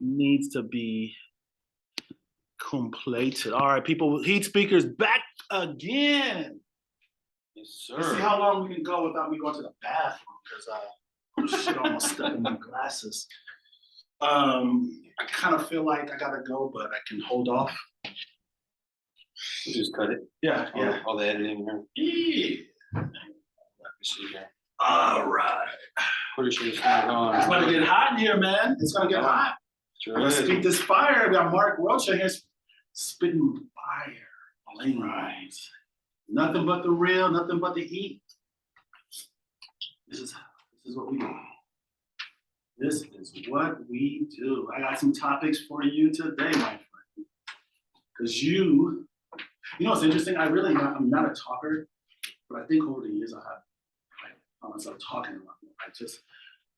needs to be completed. All right, people, heat speakers back again. Yes, sir. Let's see how long we can go without me going to the bathroom because shit almost stuck in my glasses. I kind of feel like I gotta go, but I can hold off. You just cut it. Yeah, yeah. All the editing here. Yeah. Let me see here. All right. Pretty sure it's not on. It's gonna get hot in here, man. It's gonna get hot. Sure Let's is. speak this fire. We got Mark Rocha here spitting fire. Right. Nothing but the real, nothing but the heat. This is what we do. This is what we do. I got some topics for you today, my friend. Because you know what's interesting? I'm not a talker, but I think over the years I found myself talking a lot more. I just,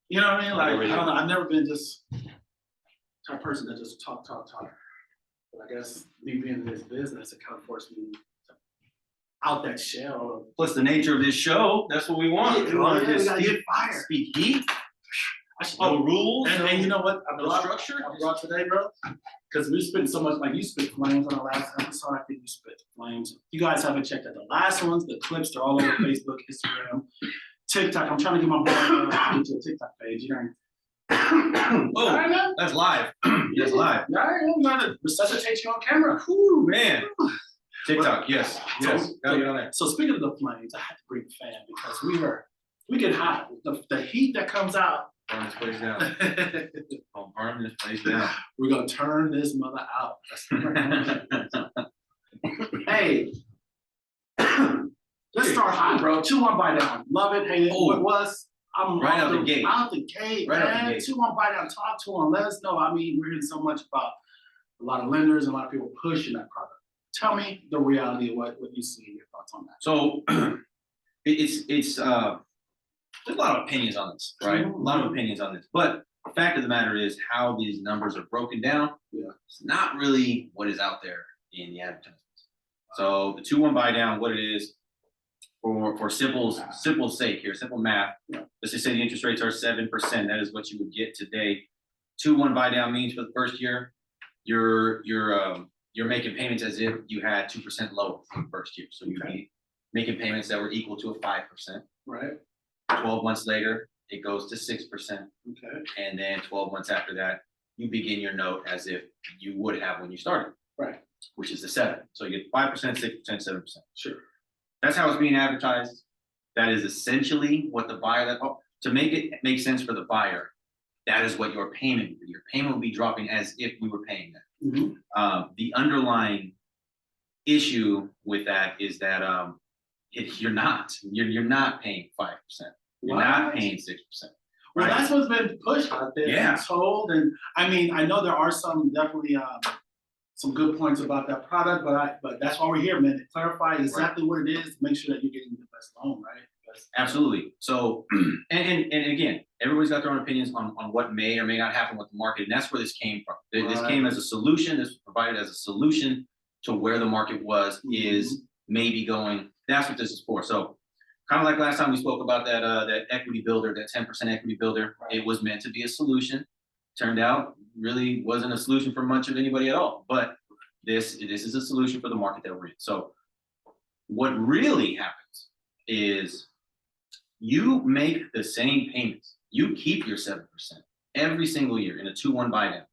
you know what I mean? Like, I don't know. I've never been just type of person that just talk. But I guess me being in this business, it kind of forced me to out that shell. Plus the nature of this show, that's what we want. We gotta get fire. Speak heat. No rules. And you know what? Structure. I brought today, bro. Because we spit so much, like you spit flames on the last episode. I think you spit flames. You guys haven't checked out the last ones. The clips, they're all over Facebook, Instagram, TikTok. I'm trying to get my boy into a TikTok page. You know. Oh, that's live. Yes, live. Yeah, I'm gonna resuscitate you on camera. Whoo, man. TikTok, yes. Gotta get on there. So speaking of the flames, I had to bring the fan because we get hot. The heat that comes out. Burn this place down. Oh, burn this place down. We're gonna turn this mother out. Hey, let's start hot, bro. 2-1 buy down. Love it, hate it. What was? I'm right out the gate. Out the gate, right man. 2-1 buy down. Talk to them. Let us know. I mean, we're hearing so much about a lot of lenders and a lot of people pushing that product. Tell me the reality of what you see and your thoughts on that. So it's there's a lot of opinions on this, right? A lot of opinions on this. But the fact of the matter is how these numbers are broken down. Yeah. It's not really what is out there in the advertisements. So the 2-1 buy down, what it is, for simple sake here, simple math. Yeah. Let's just say the interest rates are 7%. That is what you would get today. 2-1 buy down means for the first year, you're making payments as if you had 2% lower for the first year. So you'd be making payments that were equal to a 5%. Right. 12 months later, it goes to 6%. Okay. And then 12 months after that, you begin your note as if you would have when you started. Right. Which is the 7. So you get 5%, 6%, 7%. Sure. That's how it's being advertised. That is essentially what the buyer, to make it make sense for the buyer, that is what your payment would be. Your payment will be dropping as if you were paying that. Mm-hmm. The underlying issue with that is that you're not paying 5%. You're not paying 6%. Well, that's what's been pushed out there. Yeah. And told, and I mean, I know there are some definitely some good points about that product, but that's why we're here, man, to clarify exactly what it is, make sure that you're getting the best loan, right? Absolutely. So, and again, everybody's got their own opinions on what may or may not happen with the market, and that's where this came from. This came as a solution. This was provided as a solution to where the market was, is maybe going. That's what this is for. So, kind of like last time we spoke about that equity builder, that 10% equity builder. Right. It was meant to be a solution. Turned out really wasn't a solution for much of anybody at all. But this is a solution for the market that we're in. So, what really happens is you make the same payments. You keep your 7% every single year in a 2-1 buy down.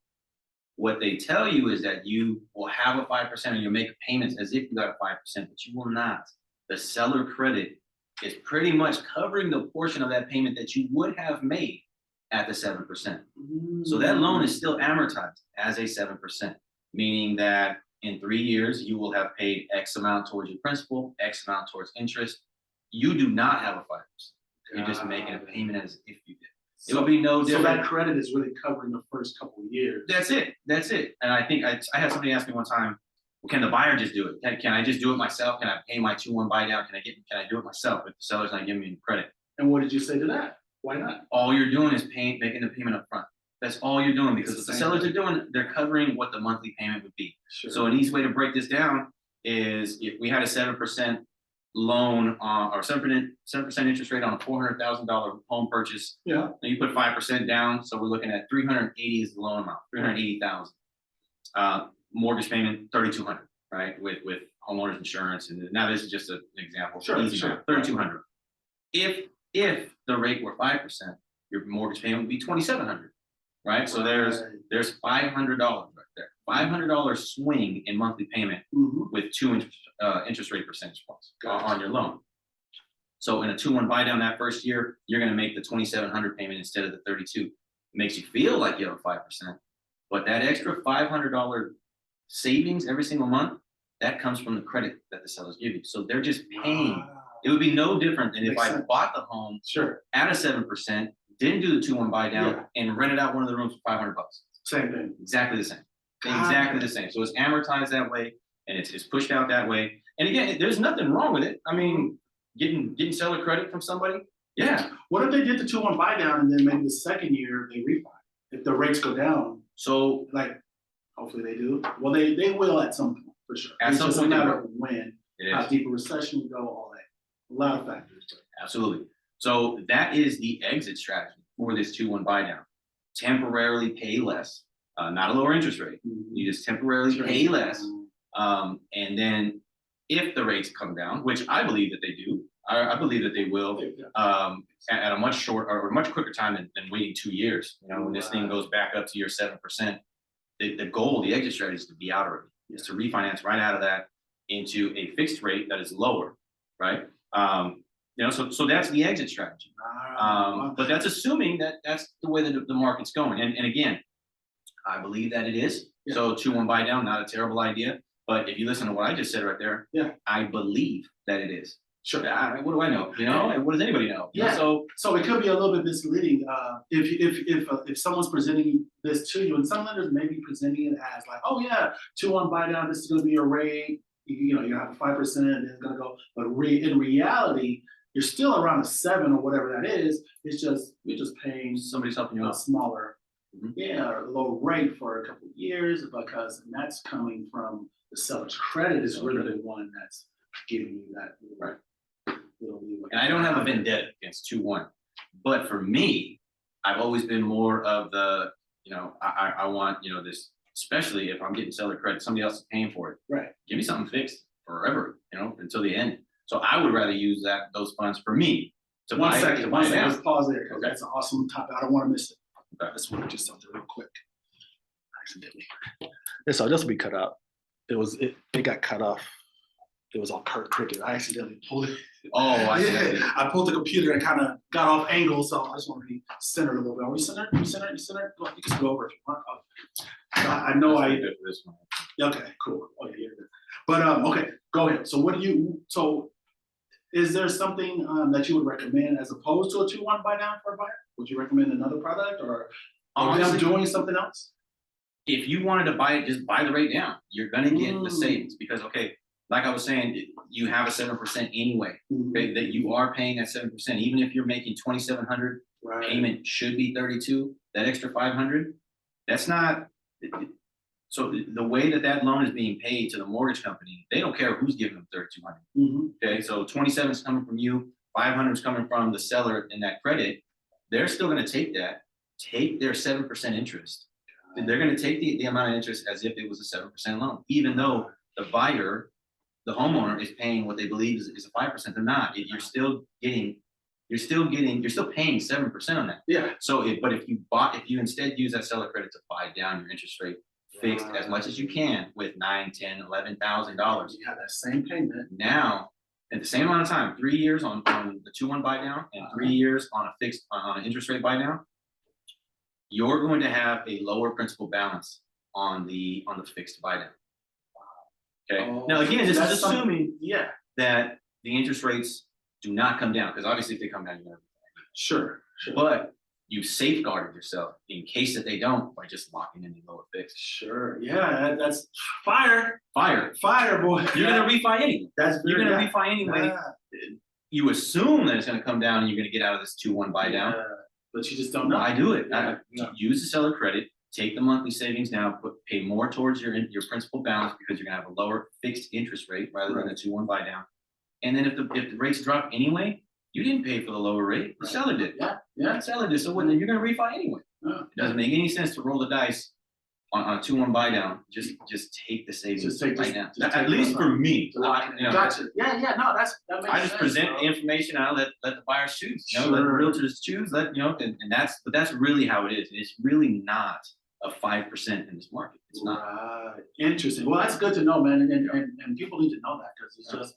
What they tell you is that you will have a 5% and you'll make payments as if you got a 5%, but you will not. The seller credit is pretty much covering the portion of that payment that you would have made at the 7%. So that loan is still amortized as a 7%, meaning that in 3 years, you will have paid X amount towards your principal, X amount towards interest. You do not have a 5%. You're just making a payment as if you did. It will be no different. So that credit is really covering the first couple of years. That's it. And I think I had somebody ask me one time, well, can the buyer just do it? Can I just do it myself? Can I pay my 2-1 buy down? Can I do it myself if the seller's not giving me any credit? And what did you say to that? Why not? All you're doing is making the payment up front. That's all you're doing, because what the sellers are doing, they're covering what the monthly payment would be. Sure. So an easy way to break this down is if we had a 7% loan or 7% interest rate on a $400,000 home purchase. Yeah. Then you put 5% down, so we're looking at 380 is the loan amount, 380,000. Mortgage payment 3,200, right? With homeowners insurance, and now this is just an example. Sure, Easy sure. math, 3,200. If the rate were 5%, your mortgage payment would be 2,700, right? So there's $500 right there, $500 swing in monthly payment with two interest rate percentage points on your loan. So in a 2-1 buy down that first year, you're going to make the 2,700 payment instead of the 32. It makes you feel like you have a 5%, but that extra $500 savings every single month, that comes from the credit that the sellers give you. So they're just paying. Wow. It would be no different than if I sense. bought the home Sure. at a 7%, didn't do the 2-1 buy down, and rented out one of the rooms for $500. Same thing. Exactly the same. Got Exactly it. the same. So it's amortized that way, and it's pushed out that way. And again, there's nothing wrong with it. I mean, getting seller credit from somebody, yeah. What if they did the 2-1 buy down and then maybe the second year they refi? If the rates go down, So like hopefully they do. Well, they will at some point for sure. At It's some just point a they matter will. of when, it how is. deep a recession we go, all that. A lot of factors. Absolutely. So that is the exit strategy for this 2-1 buy down. Temporarily pay less, not a lower interest rate. You just temporarily pay less. And then if the rates come down, which I believe that they do, I believe that they will, at a much short or much quicker time than waiting 2 years. You know, when this thing goes back up to your 7%, the goal, the exit strategy is to be out already, is to refinance right out of that into a fixed rate that is lower, right? You know, so that's the exit strategy. But that's assuming that that's the way that the market's going. And again, I believe that it is. Yeah. So 2-1 buy down, not a terrible idea. But if you listen to what I just said right there, I believe that it is. Sure. What do I know? You know, and what does anybody know? You know, So it could be a little bit misleading if someone's presenting this to you, and some lenders may be presenting it as like, oh yeah, 2-1 buy down, this is going to be your rate. You know, you have a 5%, and it's going to go. But in reality, you're still around a 7 or whatever that is. It's just you're just paying somebody's helping you a out. smaller, low rate for a couple of years, because that's coming from the seller's credit is really the one that's giving you that little leeway. And I don't have a vendetta against 2-1, but for me, I've always been more of the, you know, I want, you know, this, especially if I'm getting seller credit, somebody else is paying for it. Right. Give me something fixed forever, you know, until the end. So I would rather use those funds for me to One buy second, to buy down. let's pause there, because Okay. that's an awesome topic. I don't want to miss it. Okay. I just want to do something real quick. Accidentally. This will be cut out. It got cut off. It was all cricket. I accidentally pulled it. Oh, I see. I pulled the computer and kind of got off angle, so I just want to be centered a little bit. Are we centered? You centered? You centered? Go on, you can go over if you want. I know That's good for this one. Okay, cool. Okay, you're good. But okay, go ahead. So is there something that you would recommend as opposed to a 2-1 buy down for a buyer? Would you recommend another product, or Honestly, doing something else? if you wanted to buy it, just buy the rate down. You're gonna get the savings because, okay, like I was saying, you have a 7% anyway. Okay, that you are paying that 7%, even if you're making 2,700. Right. Payment should be 32. That extra 500, that's not. So the way that loan is being paid to the mortgage company, they don't care who's giving them 3,200. Okay, so 27 is coming from you, 500 is coming from the seller in that credit. They're still going to take their 7% interest. They're going to take the amount of interest as if it was a 7% loan, even though the buyer, the homeowner, is paying what they believe is a 5%. They're not. You're still paying 7% on that. Yeah. So but if you instead use that seller credit to buy down your interest rate fixed as much as you can with $9,000, $10,000, $11,000. You have that same payment. Now, at the same amount of time, 3 years on the 2-1 buy down and 3 years on an interest rate buy down, you're going to have a lower principal balance on the fixed buy down. Okay. Now again, this is assuming that the interest rates do not come down, because obviously if they come down, you're gonna. Sure. But you safeguarded yourself in case that they don't by just locking in the lower fixed. Sure. Yeah, that's fire, boy. You're gonna refi anyway. You're gonna refi anyway. You assume that it's gonna come down and you're gonna get out of this 2-1 buy down. But you just don't know. I do it. Use the seller credit, take the monthly savings down, pay more towards your principal balance, because you're gonna have a lower fixed interest rate rather than a 2-1 buy down. And then if the rates drop anyway, you didn't pay for the lower rate. The seller did. Yeah. The seller did. So when you're going to refi anyway. It doesn't make any sense to roll the dice on a 2-1 buy down. Just take the savings right now. At least for me. Gotcha. Yeah. No, that makes sense. I just present the information. I let the buyers choose. Let the realtors choose. And that's really how it is. It's really not a 5% in this market. It's not. Right. Interesting. Well, that's good to know, man. And people need to know that because it's just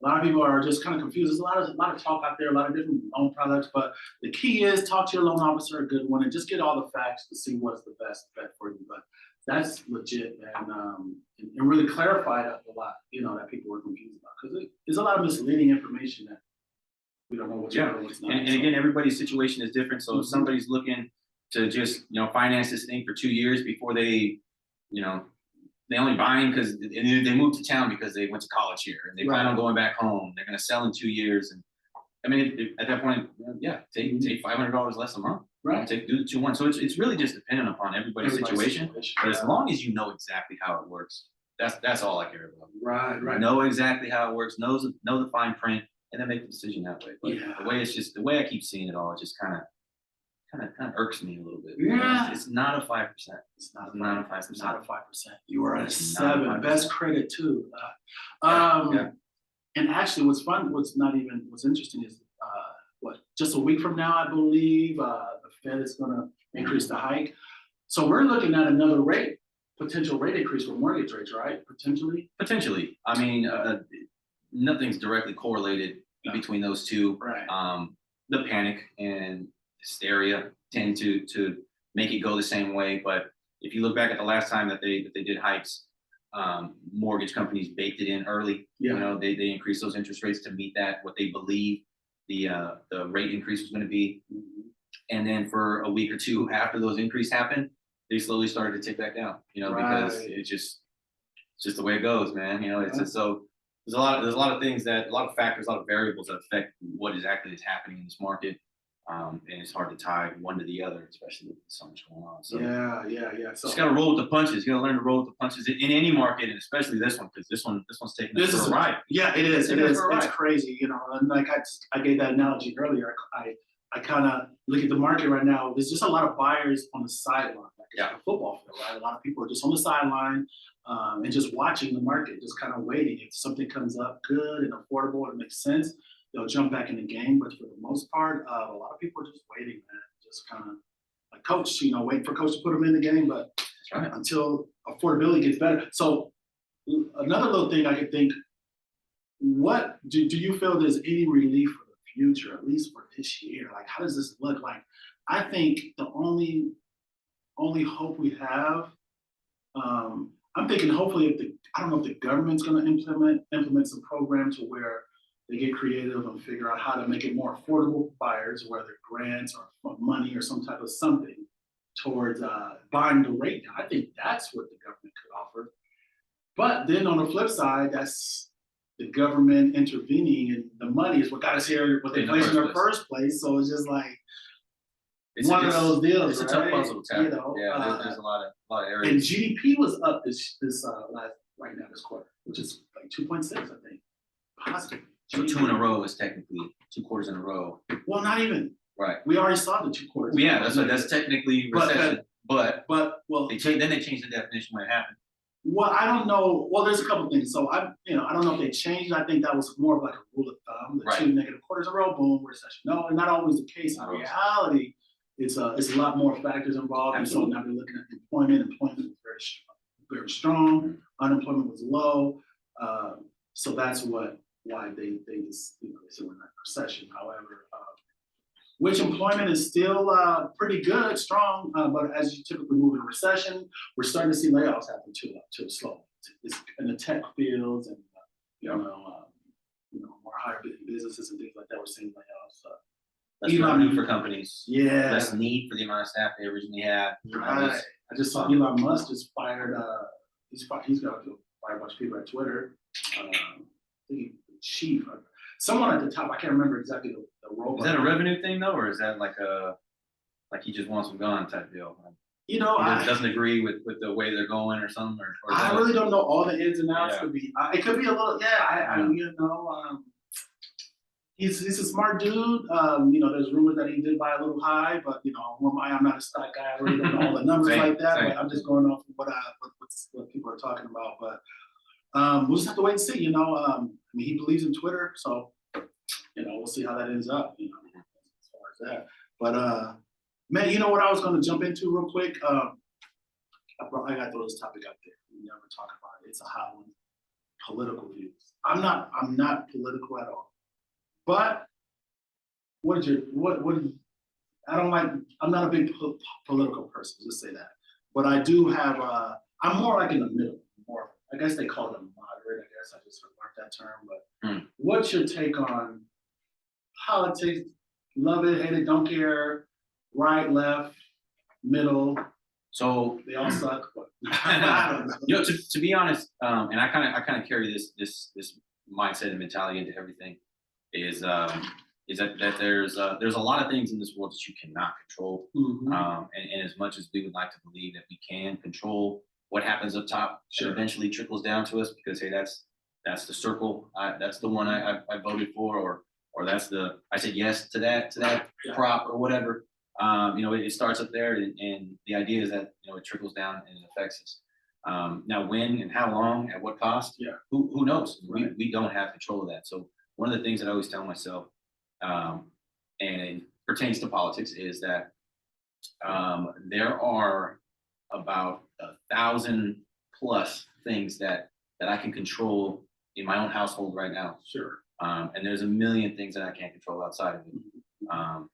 a lot of people are just kind of confused. There's a lot of talk out there, a lot of different loan products, but the key is talk to your loan officer, a good one, and just get all the facts to see what's the best bet for you. But that's legit, and really clarified a lot, that people were confused about because there's a lot of misleading information that we don't know what's real and what's not. And again, everybody's situation is different. So if somebody's looking to just finance this thing for 2 years before they they only buying because they moved to town because they went to college here and they plan on going back home. They're going to sell in 2 years, and I mean at that point, take $500 less a month. Right. Do the 2-1. So it's really just dependent upon everybody's situation. But as long as you know exactly how it works, that's all I care about. Right. Know exactly how it works. Know the fine print, and then make the decision that way. But the way I keep seeing it all, it just kind of irks me a little bit. Yeah. It's not a 5%. It's not a 5%. It's not a 5%. You are at a 7. Best credit too. And actually, what's interesting is just a week from now, I believe the Fed is going to increase the hike. So we're looking at another potential rate increase for mortgage rates, right? Potentially. I mean, nothing's directly correlated between those two. Right. The panic and hysteria tend to make it go the same way. But if you look back at the last time that they did hikes, mortgage companies baked it in early. They increased those interest rates to meet what they believe the rate increase was going to be. And then for a week or two after those increases happened, they slowly started to tick back down. Because it's just the way it goes, man. It's just so there's a lot of things a lot of factors, a lot of variables that affect what exactly is happening in this market. And it's hard to tie one to the other, especially with so much going on. So So just gotta roll with the punches. You gotta learn to roll with the punches in any market, and especially this one, because this one's taking us for a ride. Yeah, it is. It's crazy, and like I gave that analogy earlier. I kind of look at the market right now. There's just a lot of buyers on the sideline, like a football field, right? A lot of people are just on the sideline and just watching the market, just kind of waiting. If something comes up good and affordable and makes sense, they'll jump back in the game. But for the most part, a lot of people are just waiting, man. Just kind of like coach, waiting for coach to put them in the game. But until affordability gets better. So another little thing I could think, what do you feel there's any relief for the future, at least for this year? Like, how does this look like? I think the only hope we have, I'm thinking hopefully I don't know if the government's going to implement some program to where they get creative and figure out how to make it more affordable for buyers, whether grants or money or some type of something towards buying the rate down. I think that's what the government could offer. But then on the flip side, that's the government intervening, and the money is what got us here with inflation in the first place. So it's just like one of those deals. It's a tough puzzle to tackle. There's a lot of areas. And GDP was up this right now this quarter, which is like 2.6, I think, positive. So 2 in a row is technically 2 quarters in a row. Well, not even. Right. We already saw the 2 quarters. Well, that's technically recession. But they changed the definition when it happened. Well, I don't know. Well, there's a couple things. So I don't know if they changed. I think that was more of like a rule of thumb. The 2 negative quarters in a row, boom, recession. No, and not always the case. In reality, it's a lot more factors involved. Absolutely. And so now we're looking at employment. Employment was very strong. Unemployment was low. So that's why they just they said we're not in a recession. However, which employment is still pretty good, strong, but as you typically move in a recession, we're starting to see layoffs happen too slow. It's in the tech fields and more higher businesses and things like that. We're seeing layoffs. Less revenue for companies. Yeah. Less need for the amount of staff they originally had. Right. I just saw Elon Musk just fired. He's got to fire a bunch of people at Twitter. I think the chief. Someone at the top, I can't remember exactly the role. Is that a revenue thing though, or is that like he just wants them gone type deal? He doesn't agree with the way they're going or something, or I really don't know all the ins and outs. Yeah. It could be a little. he's a smart dude. You know, there's rumors that he did buy a little high, but you know, who am I? I'm not a stock guy. I really don't know all the numbers Same, like that. same. But I'm just going off of what people are talking about. But we'll just have to wait and see. You know, I mean, he believes in Twitter, so you know, we'll see how that ends up. You know, as far as that. But man, you know what I was going to jump into real quick. I got to throw this topic out there. We never talk about it. It's a hot one. Political views. I'm not political at all. But what is your what do you, I don't like, I'm not a big political person, let's say that. But I do have I'm more like in the middle, more I guess they call it a moderate, I guess I just learned that term, but what's your take on politics? Love it, hate it, don't care, right, left, middle, So they all suck. But I don't know. You know, to be honest, and I kind of carry this mindset and mentality into everything. Is that there's a lot of things in this world that you cannot control, and as much as we would like to believe that we can control what happens up top, Sure. it eventually trickles down to us because hey, that's the circle, that's the one I voted for, or that's the I said yes to that Yeah. prop or whatever. You know, it starts up there, and the idea is that you know it trickles down and it affects us. Now, when and how long, at what cost? Yeah. Who knows? Right. We don't have control of that. So one of the things that I always tell myself, and it pertains to politics, is that there are about 1,000 plus things that I can control in my own household right now. Sure. And there's a million things that I can't control outside of it.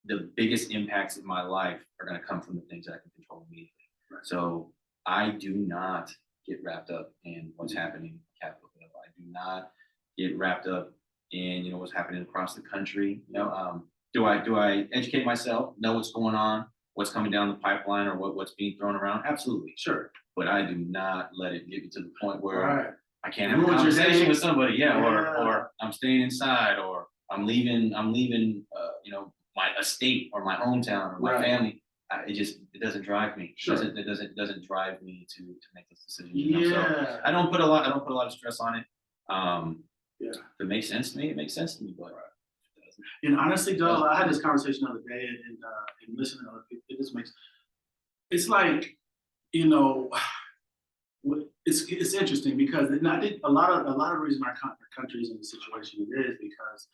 The biggest impacts in my life are going to come from the things that I can control immediately. Right. So I do not get wrapped up in what's happening in Capitol Hill. I do not get wrapped up in what's happening across the country. You know, do I educate myself, know what's going on, what's coming down the pipeline, or what's being thrown around? Absolutely, sure. But I do not let it get me to the point where I can't have a conversation with somebody. Or I'm staying inside, or I'm leaving. You know, my estate or my hometown or my family. It doesn't drive me. Sure. It doesn't drive me to make this decision. Yeah. So I don't put a lot of stress on it. Yeah. If it makes sense to me, it makes sense to me. But and honestly, Doug, I had this conversation the other day, and listening to other people, it just makes it's like, you know, it's interesting because I think a lot of reason our country is in the situation it is because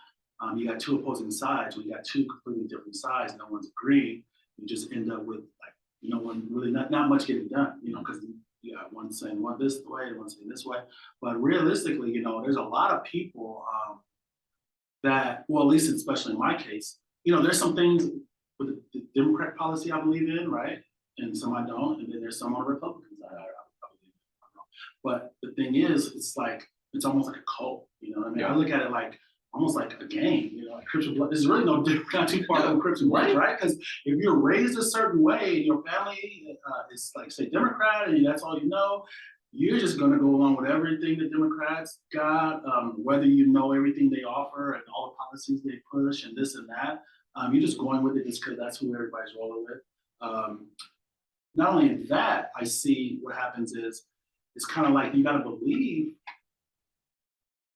you got two opposing sides. When you got two completely different sides, no one's agreeing. You just end up with like no one really not much getting done. You know, because you got one saying one this way and one saying this way. But realistically, you know, there's a lot of people that, well, at least especially in my case, you know, there's some things with the Democrat policy I believe in, right, and some I don't, and then there's some on Republicans I believe in. But the thing is, it's like it's almost like a cult. You know what I mean? I look at it like almost like a game. You know, like Christian blood. This is really no different, not too far from Christian blood, right? Because if you're raised a certain way and your family is like say Democrat and that's all you know, you're just going to go along with everything the Democrats got, whether you know everything they offer and all the policies they push and this and that. You're just going with it just because that's who everybody's rolling with. Not only that, I see what happens is it's kind of like you got to believe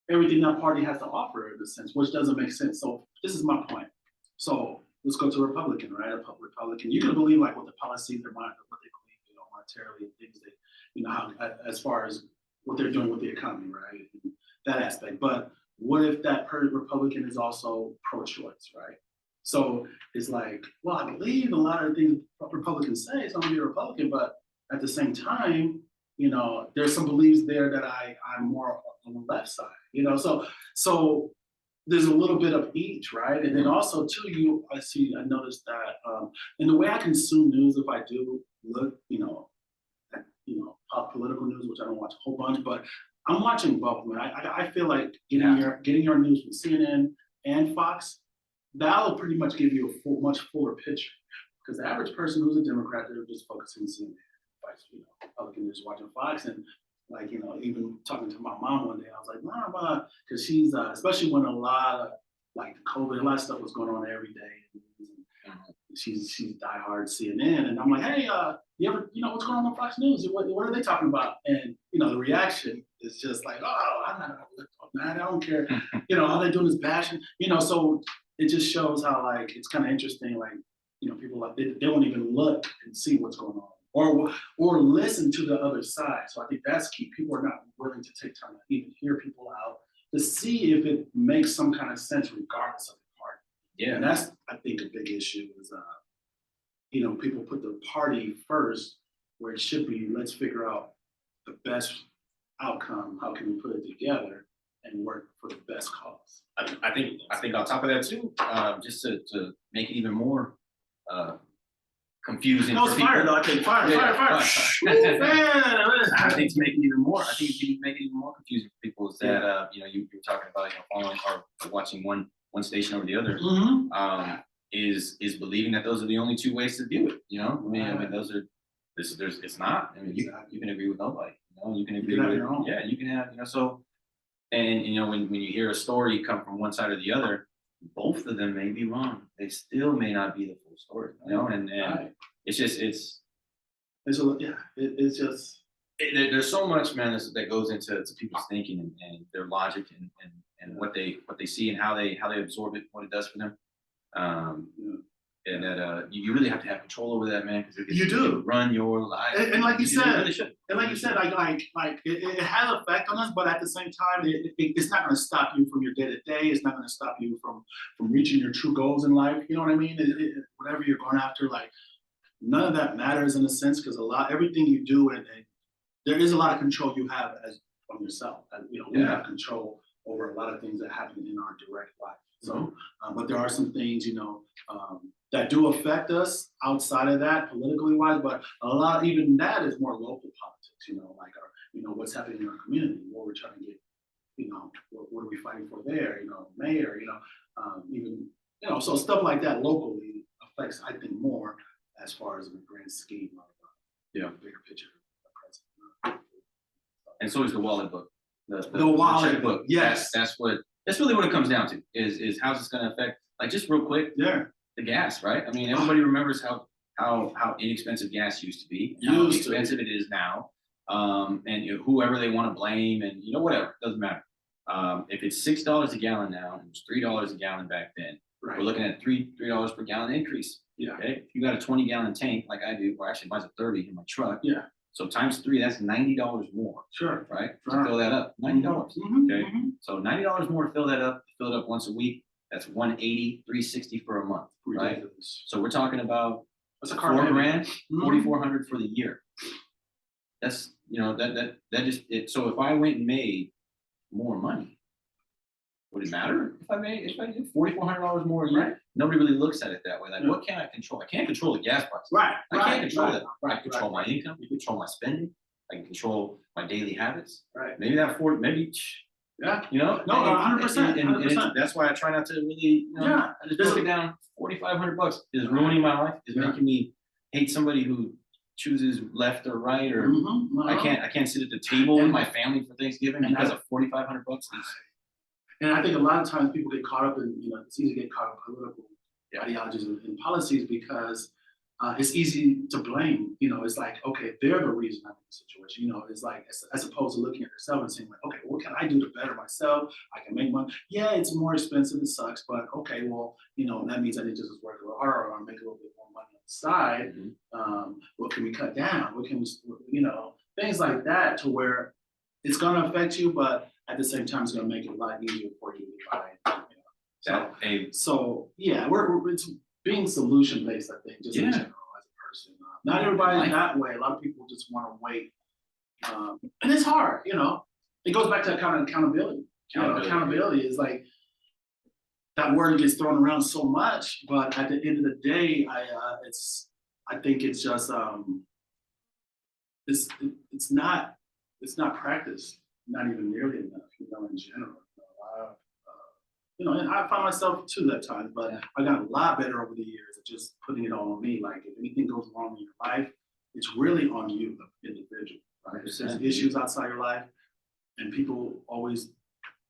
everything that party has to offer in a sense, which doesn't make sense. So this is my point. So let's go to Republican, right? A Republican, you can believe like what the policies are, what they believe, you know, monetarily, things that, you know, how as far as what they're doing with the economy, right? That aspect. But what if that Republican is also pro-choice, right? So it's like, well, I believe a lot of the things Republicans say, so I'm gonna be a Republican, but at the same time, you know, there's some beliefs there that I'm more on the left side, you know. So there's a little bit of each, right? And then also too, I noticed that in the way I consume news, if I do look, you know, at, you know, political news, which I don't watch a whole bunch, but I'm watching both, man. I feel like getting your news from CNN and Fox, that'll pretty much give you a much fuller picture. Because the average person who's a Democrat, they're just focusing on CNN. You know, Republican is watching Fox, and like, you know, even talking to my mom one day, I was like, Mom, because she's especially when a lot of like COVID, a lot of stuff was going on every day. And she's diehard CNN, and I'm like, hey, you ever, what's going on Fox News? What are they talking about? And the reaction is just like, oh, I'm not gonna look on that. I don't care. All they're doing is bashing. So it just shows how like it's kind of interesting. Like, people like they won't even look and see what's going on, or listen to the other side. So I think that's key. People are not willing to take time to even hear people out to see if it makes some kind of sense, regardless of the party. Yeah, And that's, I think, a big issue is, people put the party first where it should be, let's figure out the best outcome. How can we put it together and work for the best cause? I think on top of that too, just to make it even more confusing. That was for fire, people. though. I think fire. I think to make it even more, make it even more confusing for people is that you're talking about following or watching one station over the other. Mm-hmm. Is believing that those are the only two ways to view it. I mean, those are. It's not. I mean, you can agree with nobody. You can agree with your own. Yeah, you can have. So, and when you hear a story come from one side or the other, both of them may be wrong. They still may not be the full story. And Right. it's just it's just there's so much, man, that goes into people's thinking and their logic and what they see and how they absorb it, what it does for them. And that you really have to have control over that, man, because you do run your life. And like you said, really should. And like you said, like it has an effect on us, but at the same time, it's not going to stop you from your day to day. It's not going to stop you from reaching your true goals in life. You know what I mean? Whatever you're going after, like none of that matters in a sense, because everything you do, and there is a lot of control you have as on yourself. We have control over a lot of things that happen in our direct life. So, but there are some things, that do affect us outside of that, politically wise. But a lot, even that, is more local politics. Like what's happening in our community, what we're trying to get. What are we fighting for there? Mayor. Even so stuff like that locally affects, I think, more as far as the grand scheme of bigger picture of the president. And so is the wallet book. The wallet checkbook. Yes, that's really what it comes down to. Is how's this going to affect? Like, just real quick. Yeah. The gas, right? I mean, everybody remembers how inexpensive gas used to be, how expensive it is now, and whoever they want to blame, and whatever, doesn't matter. If it's $6 a gallon now, and it was $3 a gallon back then, right. We're looking at $3 per gallon increase. Yeah. Okay. If you got a 20-gallon tank like I do, or actually mine's a 30 in my truck. Yeah. So times 3, that's $90 more. Sure. Right. Sure. To fill that up, $90. Mm-hmm. Okay. Mm-hmm. So $90 more to fill that up. Fill it up once a week. That's $180, $360 for a month, right? So we're talking about that's a $4 grand, mm-hmm. $4,400 for the year. That's that just it. So if I went and made more money, would it matter if I did $4,400 more a year? Right. Nobody really looks at it that way. Like, what can I control? I can't control the gas prices. Right. I can't control that. I can control my income. I can control my spending. I can control my daily habits. Right. Maybe that Yeah. No, 100%. And that's why I try not to really, I just broke it down. $4,500 is ruining my life. Is making me hate somebody who chooses left or right, or I can't sit at the table with my family for Thanksgiving because of $4,500. And I think a lot of times people get caught up in, it's easy to get caught up in political ideologies and policies because it's easy to blame. It's like, okay, they're the reason I'm in the situation. It's like, as opposed to looking at yourself and saying, like, okay, what can I do to better myself? I can make money. Yeah, it's more expensive. It sucks. But okay, well, that means I need to just work a little harder or make a little bit more money on the side. Mm-hmm. What can we cut down? What can we, things like that, to where it's going to affect you, but at the same time, it's going to make it a lot easier for you to buy. So yeah, it's being solution based, I think, just in general as a person. Not everybody that way. A lot of people just want to wait, and it's hard. It goes back to that kind of accountability. Accountability is like that word gets thrown around so much, but at the end of the day, I think it's just it's not practiced, not even nearly enough. In general. And I find myself too that time, but I got a lot better over the years at just putting it all on me. Like, if anything goes wrong in your life, it's really on you, the individual. Right? If there's issues outside your life, and people always,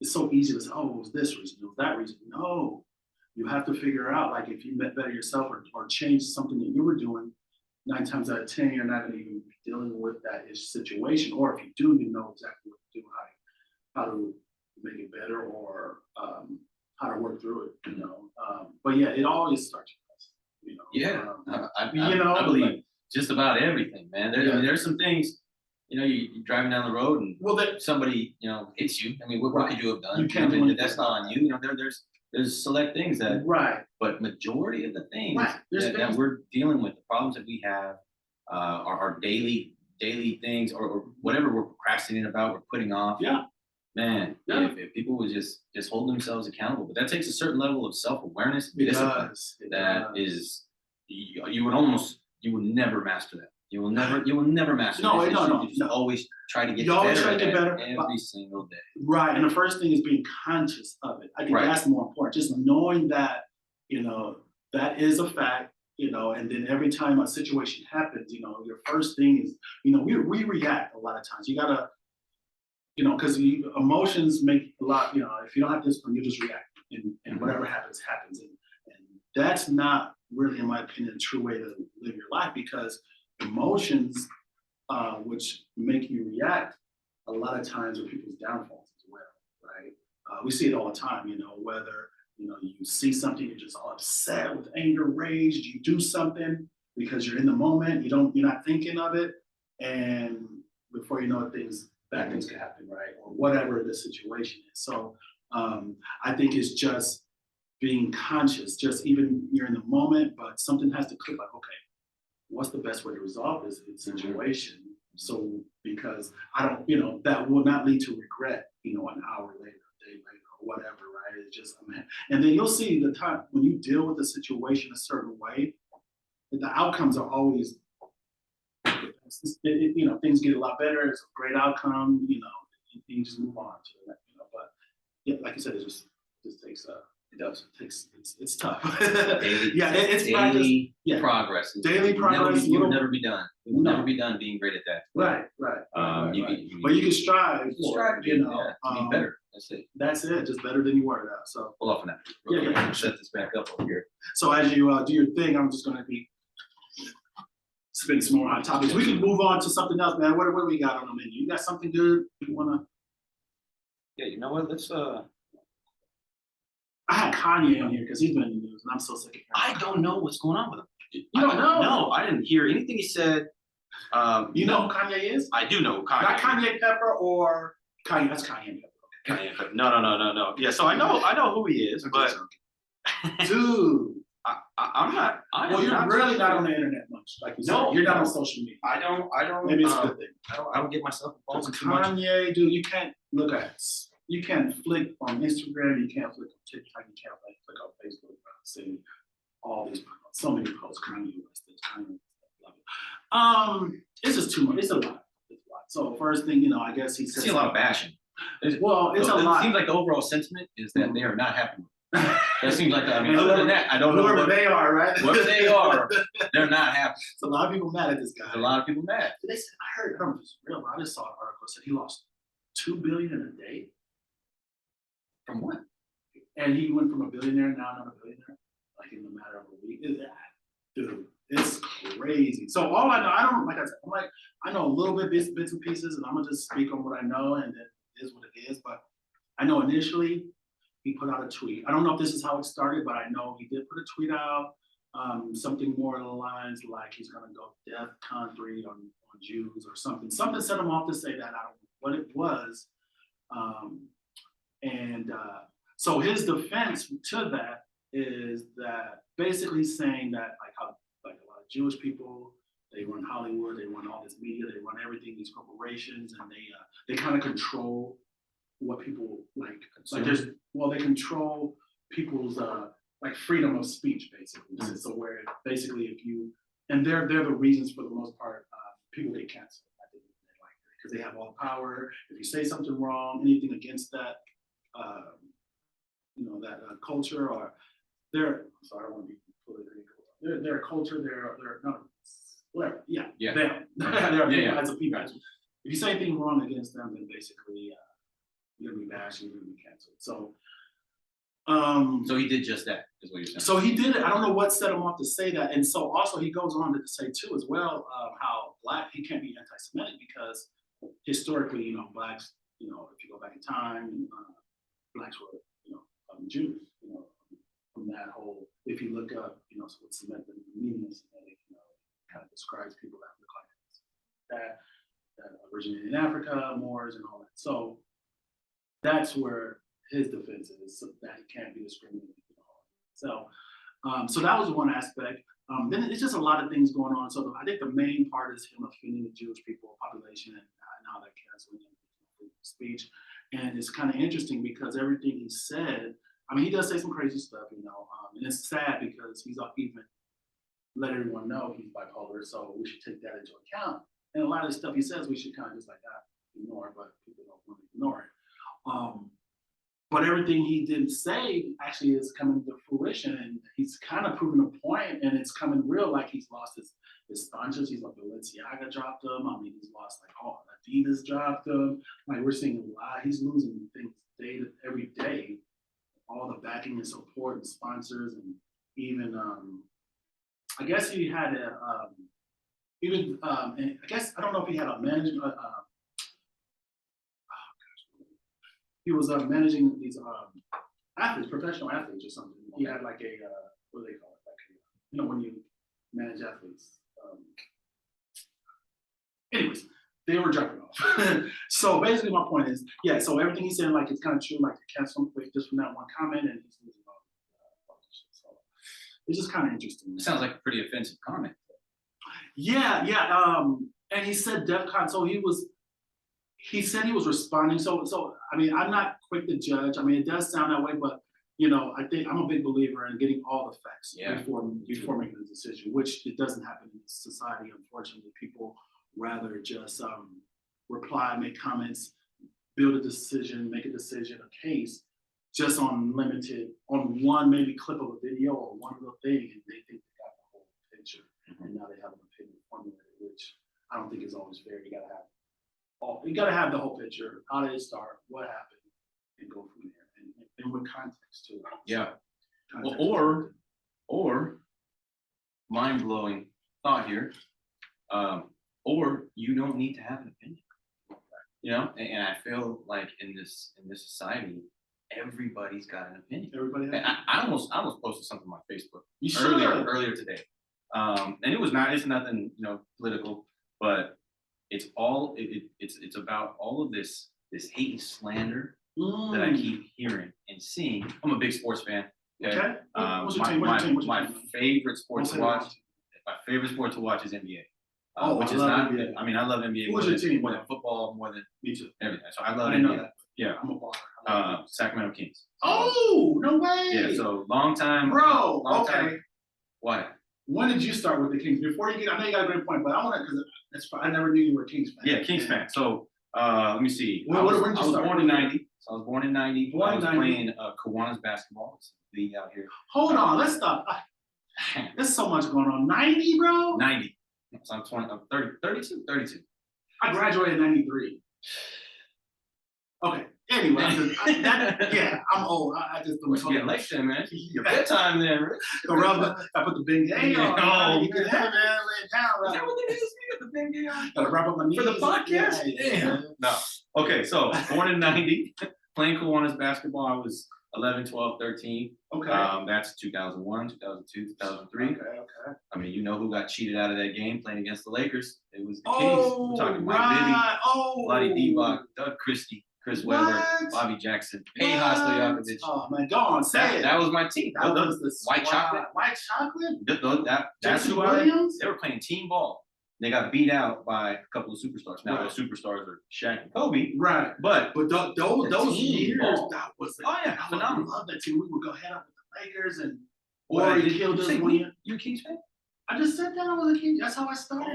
it's so easy to say, oh, it was this reason, it was that reason. No, you have to figure out, like, if you better yourself or change something that you were doing, 9 times out of 10, you're not gonna even be dealing with that situation. Or if you do, you know exactly what to do, how to make it better, or how to work through it, you know. But yeah, it always starts with us, you know. Yeah, I I believe like, just about everything, man. I mean, there's some things, you know, you're driving down the road and well, that somebody, you know, hits you. I mean, what right. could you have done? You can't know, do anything that's not about on that. you. You know, there's select things that, Right, but majority of the things right. There's that things. we're dealing with, the problems that we have, are daily things, or whatever we're procrastinating about, we're putting off. Yeah, Man, yeah. if people would just hold themselves accountable, but that takes a certain level of self-awareness, It discipline. does. It That does. is, you would never master that. You will never master No, this. no, no, You just no. always try to get You always better try to at get that better, every single day. right. And the first thing is being conscious of it. I think Right. that's more important. Just knowing that, you know, that is a fact, you know, and then every time a situation happens, you know, your first thing is, you know, we react a lot of times. You gotta, you know, because emotions make a lot, you know, if you don't have discipline, you just react, and whatever happens, happens. And that's not really, in my opinion, a true way to live your life, because emotions, which make you react, a lot of times are people's downfalls as well, right? We see it all the time, you know, whether, you know, you see something, you're just all upset with anger, rage, you do something because you're in the moment, you're not thinking of it, and before you know it, bad things can happen, right? Or whatever the situation is. So I think it's just being conscious, just even you're in the moment, but something has to click, like, okay, what's the best way to resolve this situation? So, because I don't, you know, that will not lead to regret, you know, an hour later, a day later, or whatever, right? It's just, I mean, and then you'll see the time when you deal with the situation a certain way, that the outcomes are always, you know, things get a lot better. It's a great outcome, you know, and you just move on to it, you know. But yeah, like you said, it just takes it does. It takes it's tough. Daily, yeah, it's practice. daily Yeah, progress. daily progress. You will never be done. You will No. never be done being great at that. Right. But you can strive for, you know, to be better. That's it. That's it. Just better than you were now. So Pull off on that. Yeah. Set this back up over here. so as you do your thing, I'm just gonna be spinning some more hot topics. We can move on to something else, man. What do we got on the menu? You got something good you wanna? Yeah, you know what? Let's I had Kanye on here because he's been in the news, and I'm so sick of him. I don't know what's going on with him. You don't know? No, I didn't hear anything he said. You know who Kanye is? I do know Kanye. Not Kanye Pepper or Kanye. That's Kanye Pepper. Kanye Pepper. No. Yeah, so I know who he is, but dude, I'm not. well, you're really not on the internet much, like you said. You're not on social media. I don't. Maybe it's a good thing. I don't get myself involved in too much. Kanye, dude, you can't look at. You can't flick on Instagram. You can't flick on TikTok. You can't flick on Facebook. See all these, so many posts. Kanye West, this, Kanye West, it's just too much. It's a lot. It's a lot. So first thing, you know, I guess he says. I see a lot of bashing. Well, it's a lot. It seems like the overall sentiment is that they are not happy. That seems like, I mean, other than that, I don't know. Whoever they are, right? Whoever they are, they're not happy. It's a lot of people mad at this guy. There's a lot of people mad. They said, I don't know if it's real, but I just saw an article that said he lost $2 billion in a day. From what? And he went from a billionaire now not a billionaire, like in the matter of a week. Dude, it's crazy. So all I know, I don't, like I said, I know a little bit bits and pieces, and I'm gonna just speak on what I know, and then it is what it is. But I know initially he put out a tweet. I don't know if this is how it started, but I know he did put a tweet out, something more along the lines like he's gonna go DEFCON 3 on Jews or something. Something set him off to say that. I don't know what it was. So his defense to that is that basically saying that like how like a lot of Jewish people, they run Hollywood, they run all this media, they run everything, these corporations, and they kind of control what people like. They control people's like freedom of speech basically. Mm-hmm. So where basically if you, and they're the reasons for the most part people get canceled. I think they like it because they have all the power. If you say something wrong, anything against that. You know, that culture or their, sorry, I don't want to be politically, their culture, their no, whatever, them. They're as a people. If you say anything wrong against them, then basically you're gonna be bashed, you're gonna be canceled. So So he did just that, is what you're saying. So he did it. I don't know what set him off to say that. And so also he goes on to say too as well how black he can't be anti-Semitic because historically, blacks, if you go back in time, blacks were, Jews, from that whole. If you look up, what Semitic, the meaning of Semitic, kind of describes people that look like that originated in Africa, Moors, and all that. So that's where his defense is, so that he can't be discriminated. So that was one aspect. Then it's just a lot of things going on. So I think the main part is him offending the Jewish people population and how that canceling speech. And it's kind of interesting because everything he said, I mean, he does say some crazy stuff, and it's sad because he's even let everyone know he's bipolar, so we should take that into account. And a lot of the stuff he says, we should kind of just like ignore, but people don't want to ignore it. But everything he didn't say actually is coming to fruition, and he's kind of proving a point, and it's coming real. Like he's lost his sponsors. He's like Balenciaga dropped him. I mean, he's lost like Adidas dropped him. Like we're seeing a lot. He's losing things every day. All the backing and support and sponsors, and even I guess he had and I guess I don't know if he had a management. He was managing these athletes, professional athletes or something. He had like a, what do they call it? Like when you manage athletes. Anyways, they were jumping off. So basically my point is, yeah, so everything he's saying, like it's kind of true, like to cancel him quick just from that one comment, and he's losing all so it's just kind of interesting. It sounds like a pretty offensive comment. Yeah. And he said DEFCON, so he said he was responding. So I mean, I'm not quick to judge. I mean, it does sound that way, but I think I'm a big believer in getting all the facts before making a decision, which it doesn't happen in society. Unfortunately, people rather just reply, make comments, build a decision, make a decision, a case, just on one maybe clip of a video or one little thing, and they think they got the whole picture, and now they have an opinion formulated, which I don't think is always fair. You gotta have the whole picture. How did it start? What happened? And go from there, and with context too. Yeah. Context. Well, or mind blowing thought here. Or you don't need to have an opinion. And I feel like in this society, everybody's got an opinion. Everybody. I almost posted something on my Facebook earlier today, and it's nothing political, but it's about all of this hate and slander that I keep hearing and seeing. I'm a big sports fan. Okay. What's your team? My favorite sport to watch. My favorite sport to watch is NBA. Which is not. NBA. I mean, I love NBA more than football, more than everything. So I love NBA. That. Yeah. I'm a baller. Sacramento Kings. Oh, no way. Yeah. So long time, bro. Long time. What? When did you start with the Kings? Before you get, I know you got a great point, but I want to because I never knew you were a Kings fan. Yeah, Kings fan. So let me see. When did you start? I was born in '90. So I was born in '90. I was playing Kiwanis basketball. It's a league out here. Hold on, let's stop. There's so much going on. 90, bro. 90. So I'm 32. I graduated in '93. Okay. Anyway, I'm old. I just don't know. Getting late then, man. Your bedtime then, Rich. I put the big game on. Oh, you could have it down. Is that what it is? You got the big game on? Gotta wrap up my knees. For the podcast? Yeah. No. Okay, so born in '90, playing Kiwanis basketball. I was 11, 12, 13. Okay. That's 2001, 2002, 2003. Okay. I mean, who got cheated out of that game playing against the Lakers? It was the Kings. We're talking Mike Bibby, Vlade Divac, Doug Christie, Chris Webber, Bobby Jackson, Payne Stojakovic. Oh man, go on, say it. That was my team. That was the White Chocolate. White Chocolate. That's who Williams? They were playing team ball. They got beat out by a couple of superstars. Now those superstars are Shaq and Kobe. Right. But those years, that was phenomenal. I love that team. We would go head up with the Lakers and He killed us. You a Kings fan? I just said that I was a Kings. That's how I started.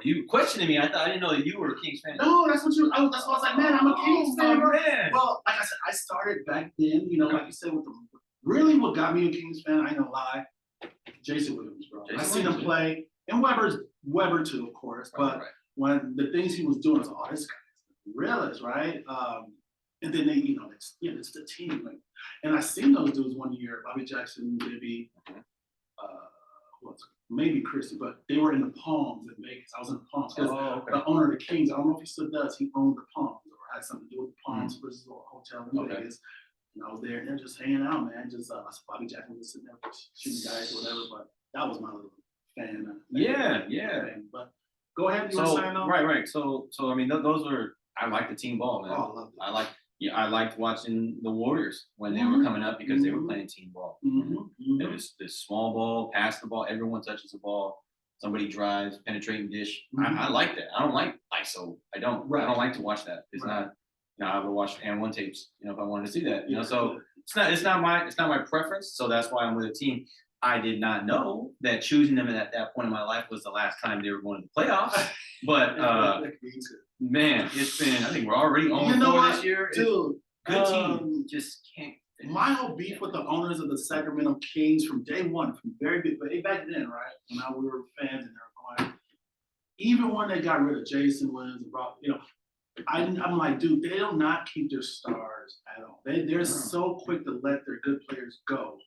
You questioning me? I didn't know that you were a Kings fan. No, that's what that's why I was like, man, I'm a Kings fan. Man. Well, like I said, I started back then. Like you said, really what got me a Kings fan. I ain't gonna lie, Jason Williams, bro. I seen him play, and Webber too, of course. But when the things he was doing, I was like, oh, this guy is the realist, right? And then they, it's the team. Like, and I seen those dudes one year, Bobby Jackson, maybe, maybe Christie, but they were in the Palms in Vegas. I was in the Palms because the owner of the Kings, I don't know if he still does, he owned the Palms or had something to do with the Palms versus a hotel in Vegas. And I was there and they're just hanging out, man. Just Bobby Jackson was sitting there shooting guys or whatever, but that was my little fan. Fan. But go ahead, you were saying though? Right. So I mean, those were, I like the team ball, man. Oh, I love it. I liked watching the Warriors when they were coming up because they were playing team ball. It was this small ball, pass the ball, everyone touches the ball, somebody drives, penetrating dish. I like that. I don't like ISO. I don't like to watch that. It's not, I would watch and one tapes, if I wanted to see that, so it's not my preference. So that's why I'm with a team. I did not know that choosing them at that point in my life was the last time they were going to the playoffs. But man, it's been, I think we're already on 4 this year. Dude, good team just can't finish. My whole beef with the owners of the Sacramento Kings from day one, from very big, but back then, right? When we were fans and they were going, even when they got rid of Jason Williams and brought, I'm like, dude, they do not keep their stars at all. They're so quick to let their good players go.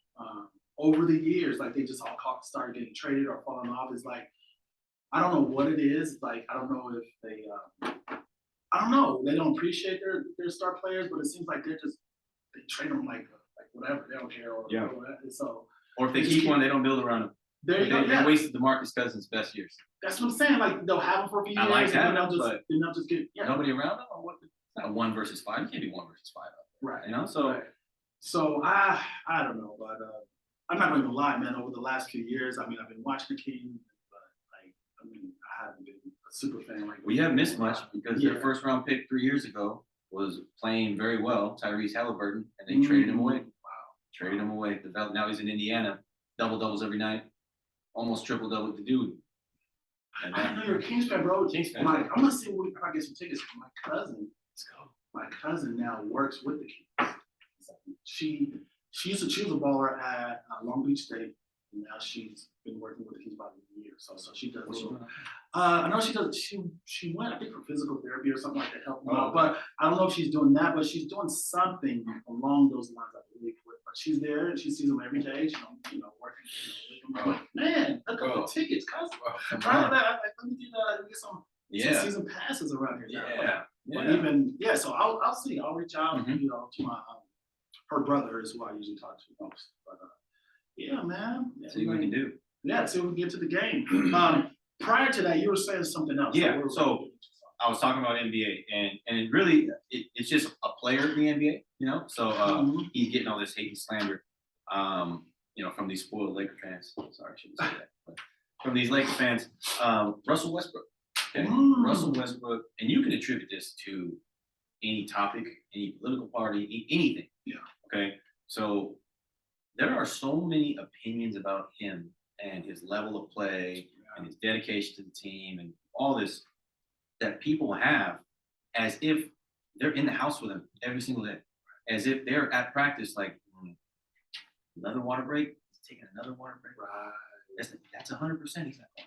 Over the years, like they just all started getting traded or falling off. It's like, I don't know what it is. Like, I don't know if they, I don't know. They don't appreciate their star players, but it seems like they trade them like whatever. They don't care or whatever. So, or if they keep one, they don't build around them. There you go. They wasted DeMarcus Cousins' best years. That's what I'm saying. Like they'll have them for a few years. I like that, and they'll just get nobody around them. Or what? It's not a 1 versus 5. You can't be 1 versus 5 out there, right? So, so I don't know, but I'm not going to lie, man. Over the last few years, I mean, I've been watching the Kings, but I haven't been a super fan. Like we haven't missed much because their first round pick 3 years ago was playing very well, Tyrese Halliburton, and they traded him away. Wow, traded him away. Now he's in Indiana, doubles every night, almost triple double the dude. And I know you're a Kings fan, bro. Kings fan. I'm gonna see if I get some tickets for my cousin. Let's go. My cousin now works with the Kings. She was a baller at Long Beach State, and now she's been working with the Kings about a year. So she does. I know she does. She went, I think, for physical therapy or something like that, help them out. But I don't know if she's doing that, but she's doing something along those lines. I believe. But she's there. She sees them every day. She working. With them. Man, look at the tickets, cousin. Let me get some season passes around here. But even so I'll see. I'll reach out. To my her brother is who I usually talk to most. But man. See what we can do. Yeah, see if we can get to the game. Prior to that, you were saying something else. Yeah. So I was talking about NBA, and it really it's just a player in the NBA, So he's getting all this hate and slander, from these spoiled Laker fans. Sorry, I shouldn't say that, but from these Laker fans. Russell Westbrook. Okay, Russell Westbrook, and you can attribute this to any topic, any political party, anything. Yeah. Okay. So there are so many opinions about him and his level of play and his dedication to the team and all this that people have as if they're in the house with him every single day, as if they're at practice, like another water break, he's taking another water break. Right. That's 100%. He's not 100%.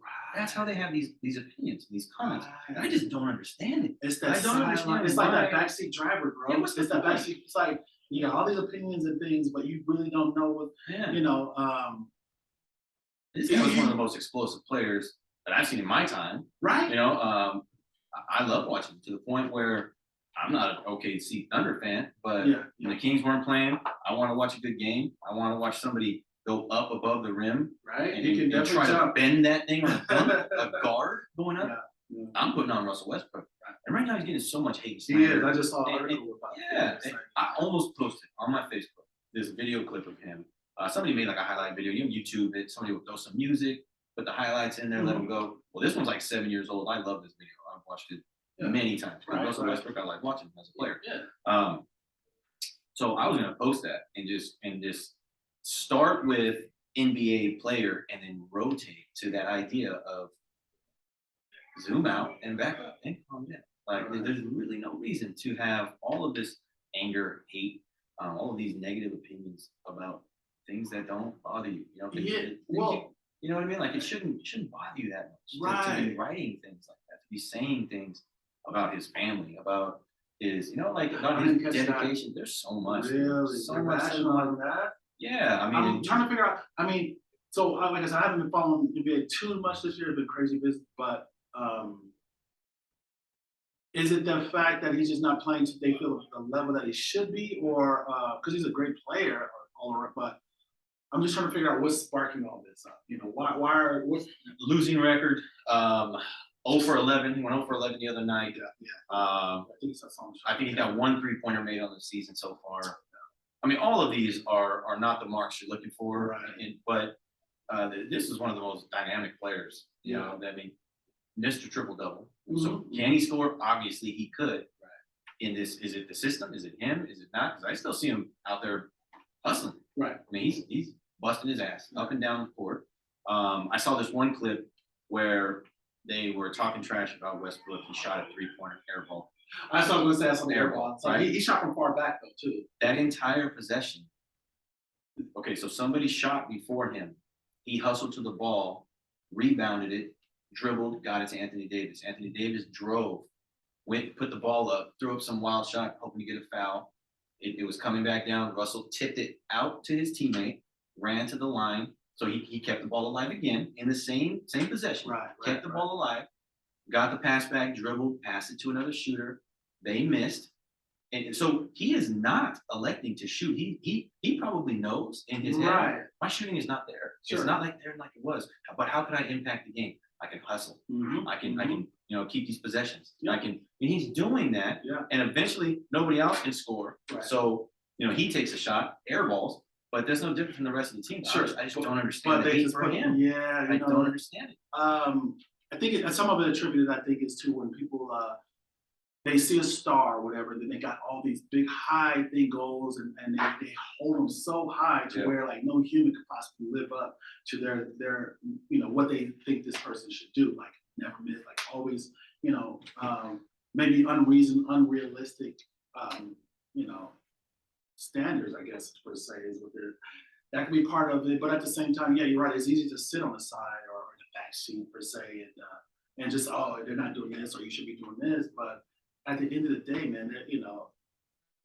Right. That's how they have these opinions, these comments. Right. I just don't understand it. It's that I don't understand. It's like that backseat driver, bro. It's that backseat. It's like you got all these opinions and things, but you really don't know what This guy was one of the most explosive players that I've seen in my time. Right. I love watching him to the point where I'm not an OKC Thunder fan, but when the Kings weren't playing, I want to watch a good game. I want to watch somebody go up above the rim, right? And try to bend that thing on a guard going up. Yeah. I'm putting on Russell Westbrook, and right now he's getting so much hate. He is. I just saw an article about it. I almost posted on my Facebook this video clip of him. Somebody made like a highlight video. You can YouTube it. Somebody will throw some music, put the highlights in there, let them go. Well, this one's like 7 years old. I love this video. I've watched it many times. Russell Westbrook, I like watching him as a player. Yeah. So I was gonna post that and just start with NBA player and then rotate to that idea of zoom out and back up and calm down. Like there's really no reason to have all of this anger, hate, all of these negative opinions about things that don't bother you. You know what I mean? Like it shouldn't bother you that much. To be writing things like that, to be saying things about his family, about is, you know, like about I his didn't catch that. dedication. There's so much. Really? So They're much. rational like that? Yeah, I mean, I'm trying to figure out. I mean, so like I said, I haven't been following NBA too much this year. It's been crazy busy, but is it the fact that he's just not playing to they feel the level that he should be, or because he's a great player, all around, but I'm just trying to figure out what's sparking all this up. You know, what's losing record. 0 for 11. He went 0 for 11 the other night. I think it's that song. I think he's got 1 3-pointer made on the season so far. I mean, all of these are not the marks you're looking for, Right. but this is one of the most dynamic players. You know, I mean, Mr. Triple Double. So can he score? Obviously, he could. Right. In this, is it the system? Is it him? Is it not? Because I still see him out there hustling. Right. I mean, he's busting his ass up and down the court. I saw this one clip where they were talking trash about Westbrook. He shot a 3-pointer air ball. I saw him say some air ball. So right? He shot from far back though too. That entire possession. Okay, so somebody shot before him. He hustled to the ball, rebounded it, dribbled, got it to Anthony Davis. Anthony Davis drove, went, put the ball up, threw up some wild shot, hoping to get a foul. It was coming back down. Russell tipped it out to his teammate, ran to the line. So he kept the ball alive again in the same possession. Kept the ball alive, got the pass back, dribbled, passed it to another shooter. They missed. And so he is not electing to shoot. He probably knows in his head, my shooting is not there. It's not like there like it was. But how can I impact the game? I can hustle. I can keep these possessions. And he's doing that. And eventually nobody else can score. So he takes a shot, air balls, but there's no difference from the rest of the team. I just don't understand the hate for him. I don't understand it. I think some of it attributed, I think, is to when people they see a star or whatever, then they got all these big high thing goals and they hold them so high to where like no human could possibly live up to their what they think this person should do, like never miss, like always, maybe unrealistic standards, I guess per se is what they're that can be part of it, but at the same time, yeah, you're right. It's easy to sit on the side or in the back seat per se, and just they're not doing this or you should be doing this, but at the end of the day, man,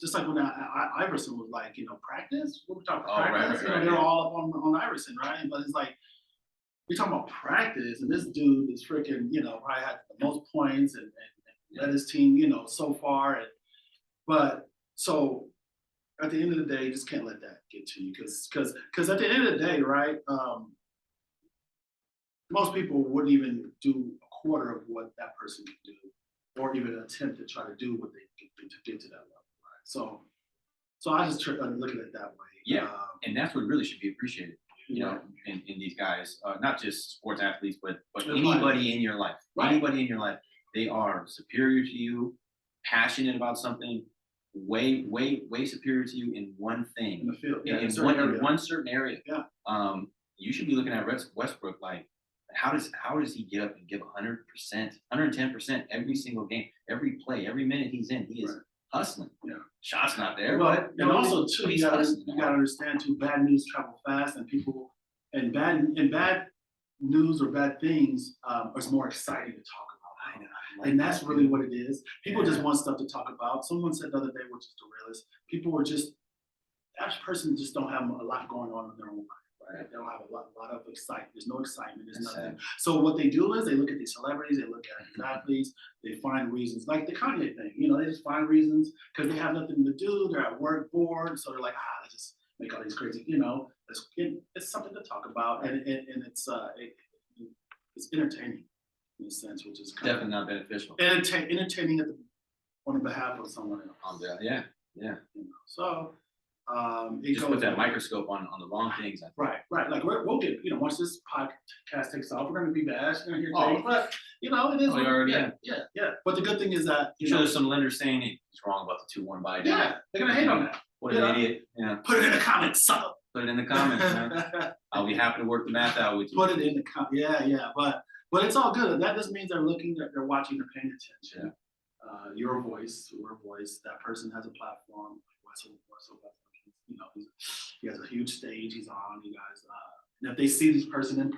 just like when Iverson was like, practice. What we talking about? Practice. They're all up on Iverson, right? But it's like we're talking about practice, and this dude is freaking, probably had the most points and led his team, so far. But so at the end of the day, you just can't let that get to you because at the end of the day, right? Most people wouldn't even do a quarter of what that person can do, or even attempt to try to do what they can to get to that level. Right? So I just look at it that way. Yeah, and that's what really should be appreciated. In these guys, not just sports athletes, but anybody in your life. Anybody in your life, they are superior to you, passionate about something, way superior to you in one thing. In the field, in one certain area. Yeah. You should be looking at Westbrook like, how does he get up and give 100%, 110% every single game, every play, every minute he's in? He is hustling. Yeah. Shots not there. But and also too, you gotta understand too, bad news travel fast, and people and bad news or bad things is more exciting to talk about. And that's really what it is. People just want stuff to talk about. Someone said the other day, which is the realist, people were just average person just don't have a lot going on in their own life. Right? They don't have a lot of excitement. There's no excitement. There's nothing. So what they do is they look at these celebrities, they look at these athletes, they find reasons, like the Kanye thing. They just find reasons because they have nothing to do. They're at work bored, so they're like, let's just make all these crazy. It's something to talk about, and it's entertaining in a sense, which is definitely not beneficial. Entertaining on behalf of someone else. Yeah. So. Just put that microscope on the wrong things. Right. Like we'll get, once this podcast takes off, we're going to be bashed. We're going to hear things, but it is. Yeah. But the good thing is that there's some lenders saying he's wrong about the 2-1 buy. Yeah, they're going to hate on that. What an idiot. Yeah. Put it in the comments, sucker. Put it in the comments, man. I'll be happy to work the math out with you. Put it in the comments. Yeah. But it's all good. That just means they're looking, they're watching, they're paying attention. Yeah. Your voice, that person has a platform. He has a huge stage he's on. You guys, and if they see this person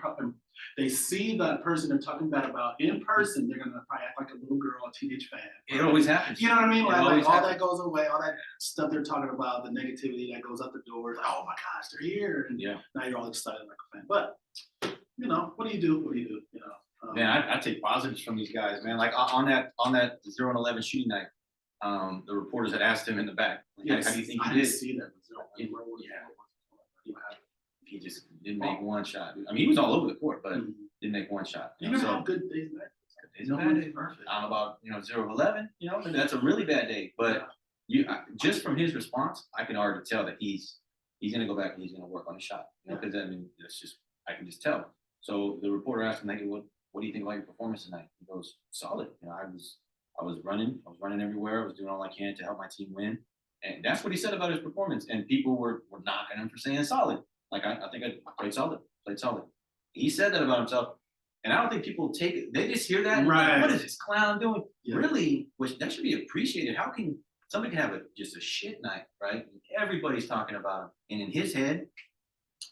They see that person they're talking bad about in person, they're gonna probably act like a little girl, a teenage fan. It always happens. You know what I mean? It Like always all happens. that goes away, all that stuff they're talking about, the negativity that goes out the door. Like, oh my gosh, they're here, and Yeah. now you're all excited like a fan. But you know, what do you do? What do you do? You know, Man, I take positives from these guys, man. Like on that 0-11 shooting night, the reporters had asked him in the back, like, yes, how do you think I he didn't did? see that. Yeah. What happened? He just didn't make one shot. I mean, he was all over the court, but Mhm. didn't make one shot. You know, never so have good days, man. it's a bad day. Perfect. I'm about 0-11. Maybe that's a really bad day. But just from his response, I can already tell that he's gonna go back and he's gonna work on the shot. Because I mean, that's just I can just tell. So the reporter asked him, like, what do you think about your performance tonight? He goes, solid. I was running everywhere. I was doing all I can to help my team win. And that's what he said about his performance. And people were knocking him for saying solid. Like, I think I played solid. He said that about himself. And I don't think people take it. They just hear that. And Right. Like, what is this clown doing? Yeah. Really, which that should be appreciated. How can somebody can have just a shit night, right? And everybody's talking about him. And in his head,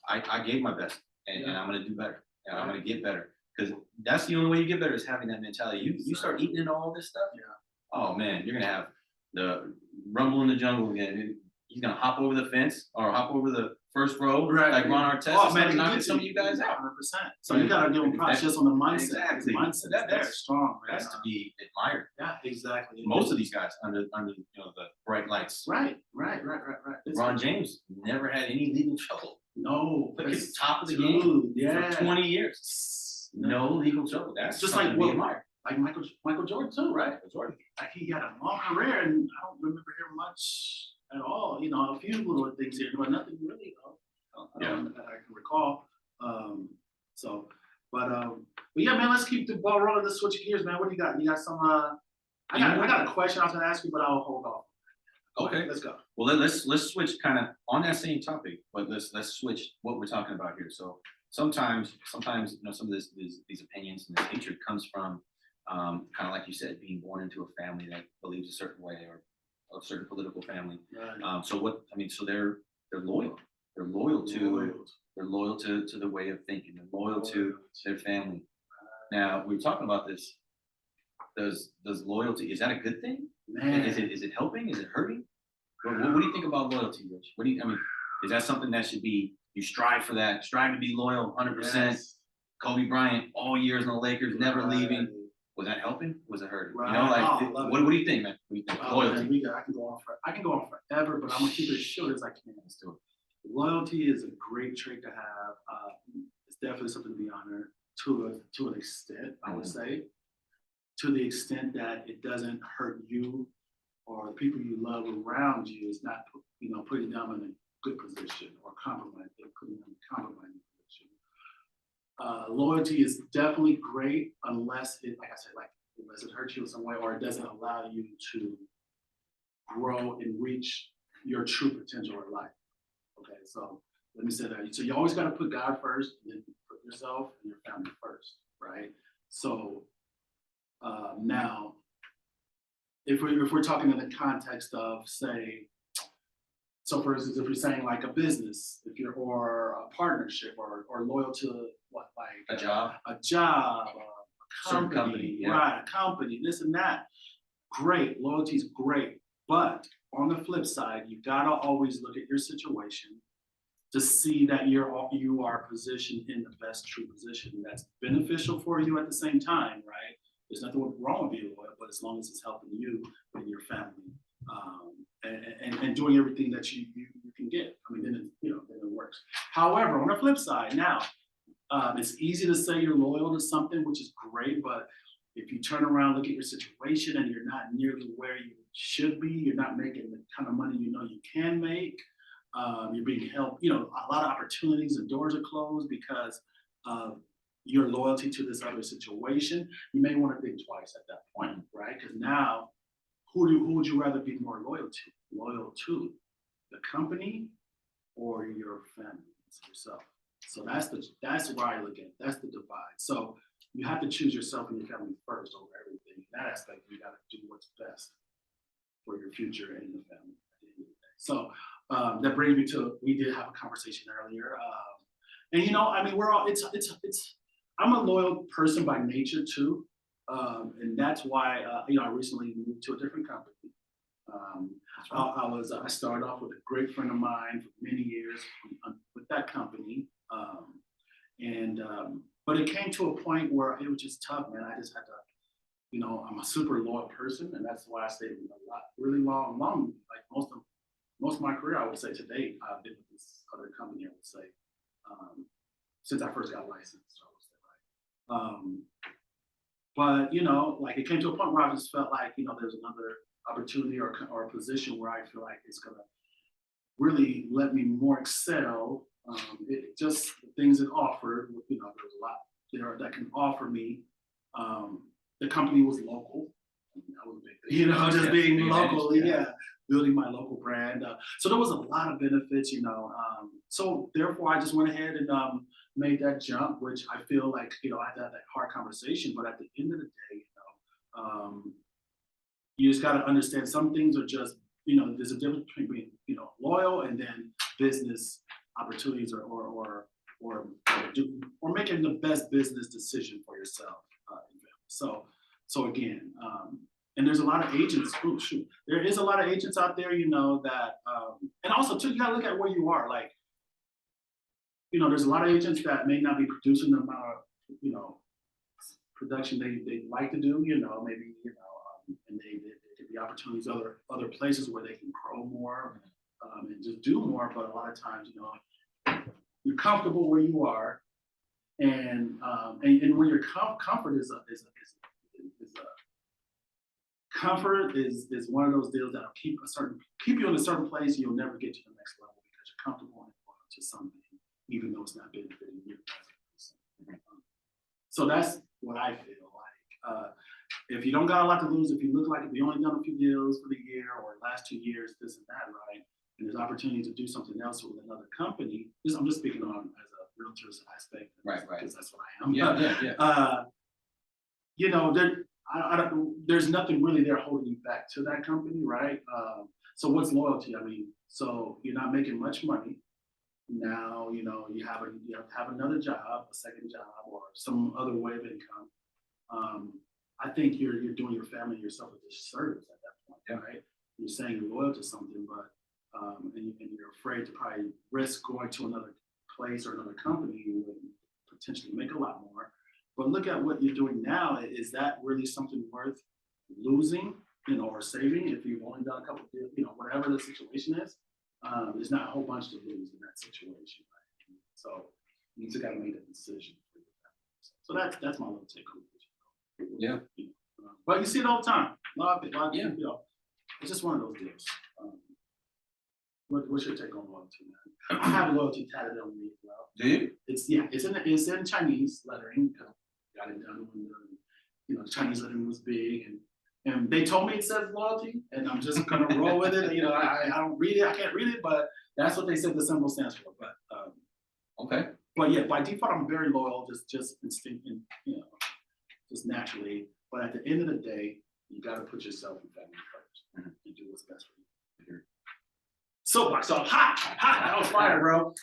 I gave my best. And I'm going to do better. And I'm going to get better. Because that's the only way you get better is having that mentality. You start eating into all this stuff. Yeah. Oh man, you're gonna have the rumble in the jungle again. He's gonna hop over the fence or hop over the first row, Right. like Ron Artest. Oh man, knocking some of you guys out. 100%. So you gotta give them props just on the mindset. Exactly. The mindset That's that's strong, man. That's to be admired. Yeah, exactly. Most of these guys under the bright lights. Right. It's Ron James never had any legal trouble. No, Like it's he's top of the dude, game yeah. for 20 years. No legal trouble. That's just something like to be what, admired. like Michael Jordan too, right? Jordan. Like he had a long career, and I don't remember hearing much at all. A few little things here, but nothing really. That I can recall. But yeah, man, let's keep the ball rolling. Let's switch gears, man. What do you got? You got some? I got a question I was gonna ask you, but I'll hold off. Okay, let's go. Well, let's switch kind of on that same topic, but let's switch what we're talking about here. So sometimes some of these opinions and this hatred comes from kind of like you said, being born into a family that believes a certain way or a certain political family. Right. So they're loyal. They're loyal to the way of thinking. They're loyal to their family. Now we're talking about this. Does loyalty, is that a good thing? Man. Is it helping? Is it hurting? What do you think about loyalty, Rich? Is that something that should be, you strive for that, strive to be loyal 100%? Yes. Kobe Bryant, all years in the Lakers, never leaving. Was that helping? Was it hurting? Right. What do you think, man? What do you think? Loyalty. Man, I can go on forever, but I'm gonna keep it as short as I can. Let's do it. Loyalty is a great trait to have. It's definitely something to be honored to an extent, I would say, to the extent that it doesn't hurt you or the people you love around you. Is not putting them in a good position or putting them in a compromising position. Loyalty is definitely great unless it, like I said, unless it hurts you in some way or it doesn't allow you to grow and reach your true potential in life. Okay, so let me say that. So you always got to put God first, and then put yourself and your family first, right? So now, if we're talking in the context of, say, so for instance, if you're saying like a business, or a partnership, or loyal to what, like A job, a certain company, yeah. right? A company, this and that. Great, loyalty is great, but on the flip side, you gotta always look at your situation to see that you are positioned in the best true position that's beneficial for you at the same time, right? There's nothing wrong with being loyal, but as long as it's helping you and your family, and doing everything that you can get. I mean, then it works. However, on the flip side, now it's easy to say you're loyal to something, which is great, but if you turn around, look at your situation, and you're not nearly where you should be, you're not making the kind of money you can make. You're being held, a lot of opportunities and doors are closed because of your loyalty to this other situation. You may want to think twice at that point, right? Because now, who would you rather be more loyal to? Loyal to the company or your family, yourself? So that's where I look at it. That's the divide. So you have to choose yourself and your family first over everything. In that aspect, you got to do what's best for your future and your family at the end of the day. So that brings me to, we did have a conversation earlier. And we're all, I'm a loyal person by nature too. And that's why, I recently moved to a different company. I started off with a great friend of mine for many years with that company. But it came to a point where it was just tough, man. I just had to, I'm a super loyal person, and that's why I stayed really long, like most of my career, I would say to date, I've been with this other company, I would say, since I first got licensed, I would say, right? But like it came to a point where I just felt like, there's another opportunity or a position where I feel like it's gonna really let me more excel. It just the things it offered, there's a lot there that can offer me. The company was local. That was a big thing, just being local, building my local brand. So there was a lot of benefits, So therefore, I just went ahead and made that jump, which I feel like, I had to have that hard conversation. But at the end of the day, you just got to understand some things are just, there's a difference between being, loyal and then business opportunities or making the best business decision for yourself. So again, and there's a lot of agents. Oh shoot, there is a lot of agents out there, that, and also too, you gotta look at where you are. Like, there's a lot of agents that may not be producing the amount of, production they like to do. Maybe, and there could be opportunities other places where they can grow more, and just do more. But a lot of times, you're comfortable where you are, and when your comfort is comfort is one of those deals that'll keep you in a certain place. You'll never get to the next level because you're comfortable and loyal to something, even though it's not benefiting you. So that's what I feel like. If you don't got a lot to lose, if you look like if you only done a few deals for the year or last 2 years, this and that, right? And there's opportunity to do something else with another company. I'm just speaking on as a realtor's aspect, right? Because that's what I am. There's nothing really there holding you back to that company, right? So what's loyalty? I mean, so you're not making much money. Now, you have to have another job, a second job, or some other way of income. I think you're doing your family and yourself a disservice at that point, right? You're saying you're loyal to something, but and you're afraid to probably risk going to another place or another company you would potentially make a lot more. But look at what you're doing now. Is that really something worth losing, or saving if you've only done a couple of deals, whatever the situation is? There's not a whole bunch to lose in that situation, right? So you just got to make that decision. So that's my little take on it. Yeah. But you see it all the time. A lot of people, it's just one of those deals. What's your take on loyalty, man? I have loyalty tatted on me as well. Do you? It's in Chinese lettering. Got it done when the Chinese lettering was big, and they told me it says loyalty, and I'm just gonna roll with it. I don't read it, I can't read it, but that's what they said the symbol stands for. But okay. But yeah, by default, I'm very loyal, just instinct, just naturally. But at the end of the day, you got to put yourself and family first and do what's best for you. Soapbox off, hot. That was fire, bro.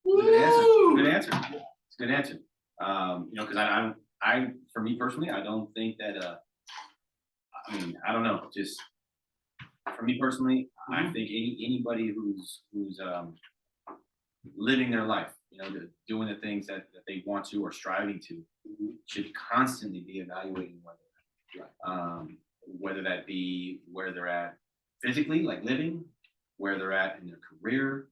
Good answer. It's a good answer. Because for me personally, I don't think that. I don't know. Just for me personally, I think anybody who's living their life, doing the things that they want to or striving to, should constantly be evaluating whether that be where they're at physically, like living, where they're at in their career,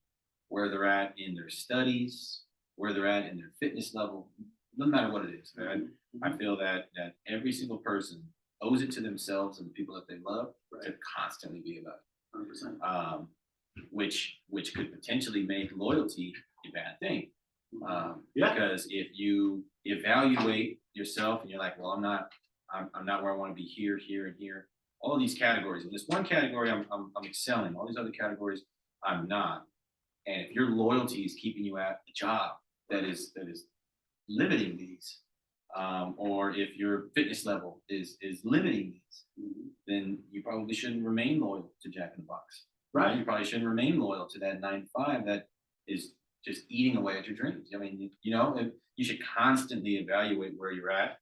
where they're at in their studies, where they're at in their fitness level. Doesn't matter what it is. I feel that every single person owes it to themselves and the people that they love to constantly be evaluated. 100%. Which could potentially make loyalty a bad thing. Because if you evaluate yourself and you're like, well, I'm not where I want to be here, and here, all these categories. In this one category, I'm excelling. All these other categories, I'm not. And if your loyalty is keeping you at a job that is limiting these, or if your fitness level is limiting these, then you probably shouldn't remain loyal to Jack in the Box. Right? You probably shouldn't remain loyal to that 9 to 5 that is just eating away at your dreams. I mean, you should constantly evaluate where you're at,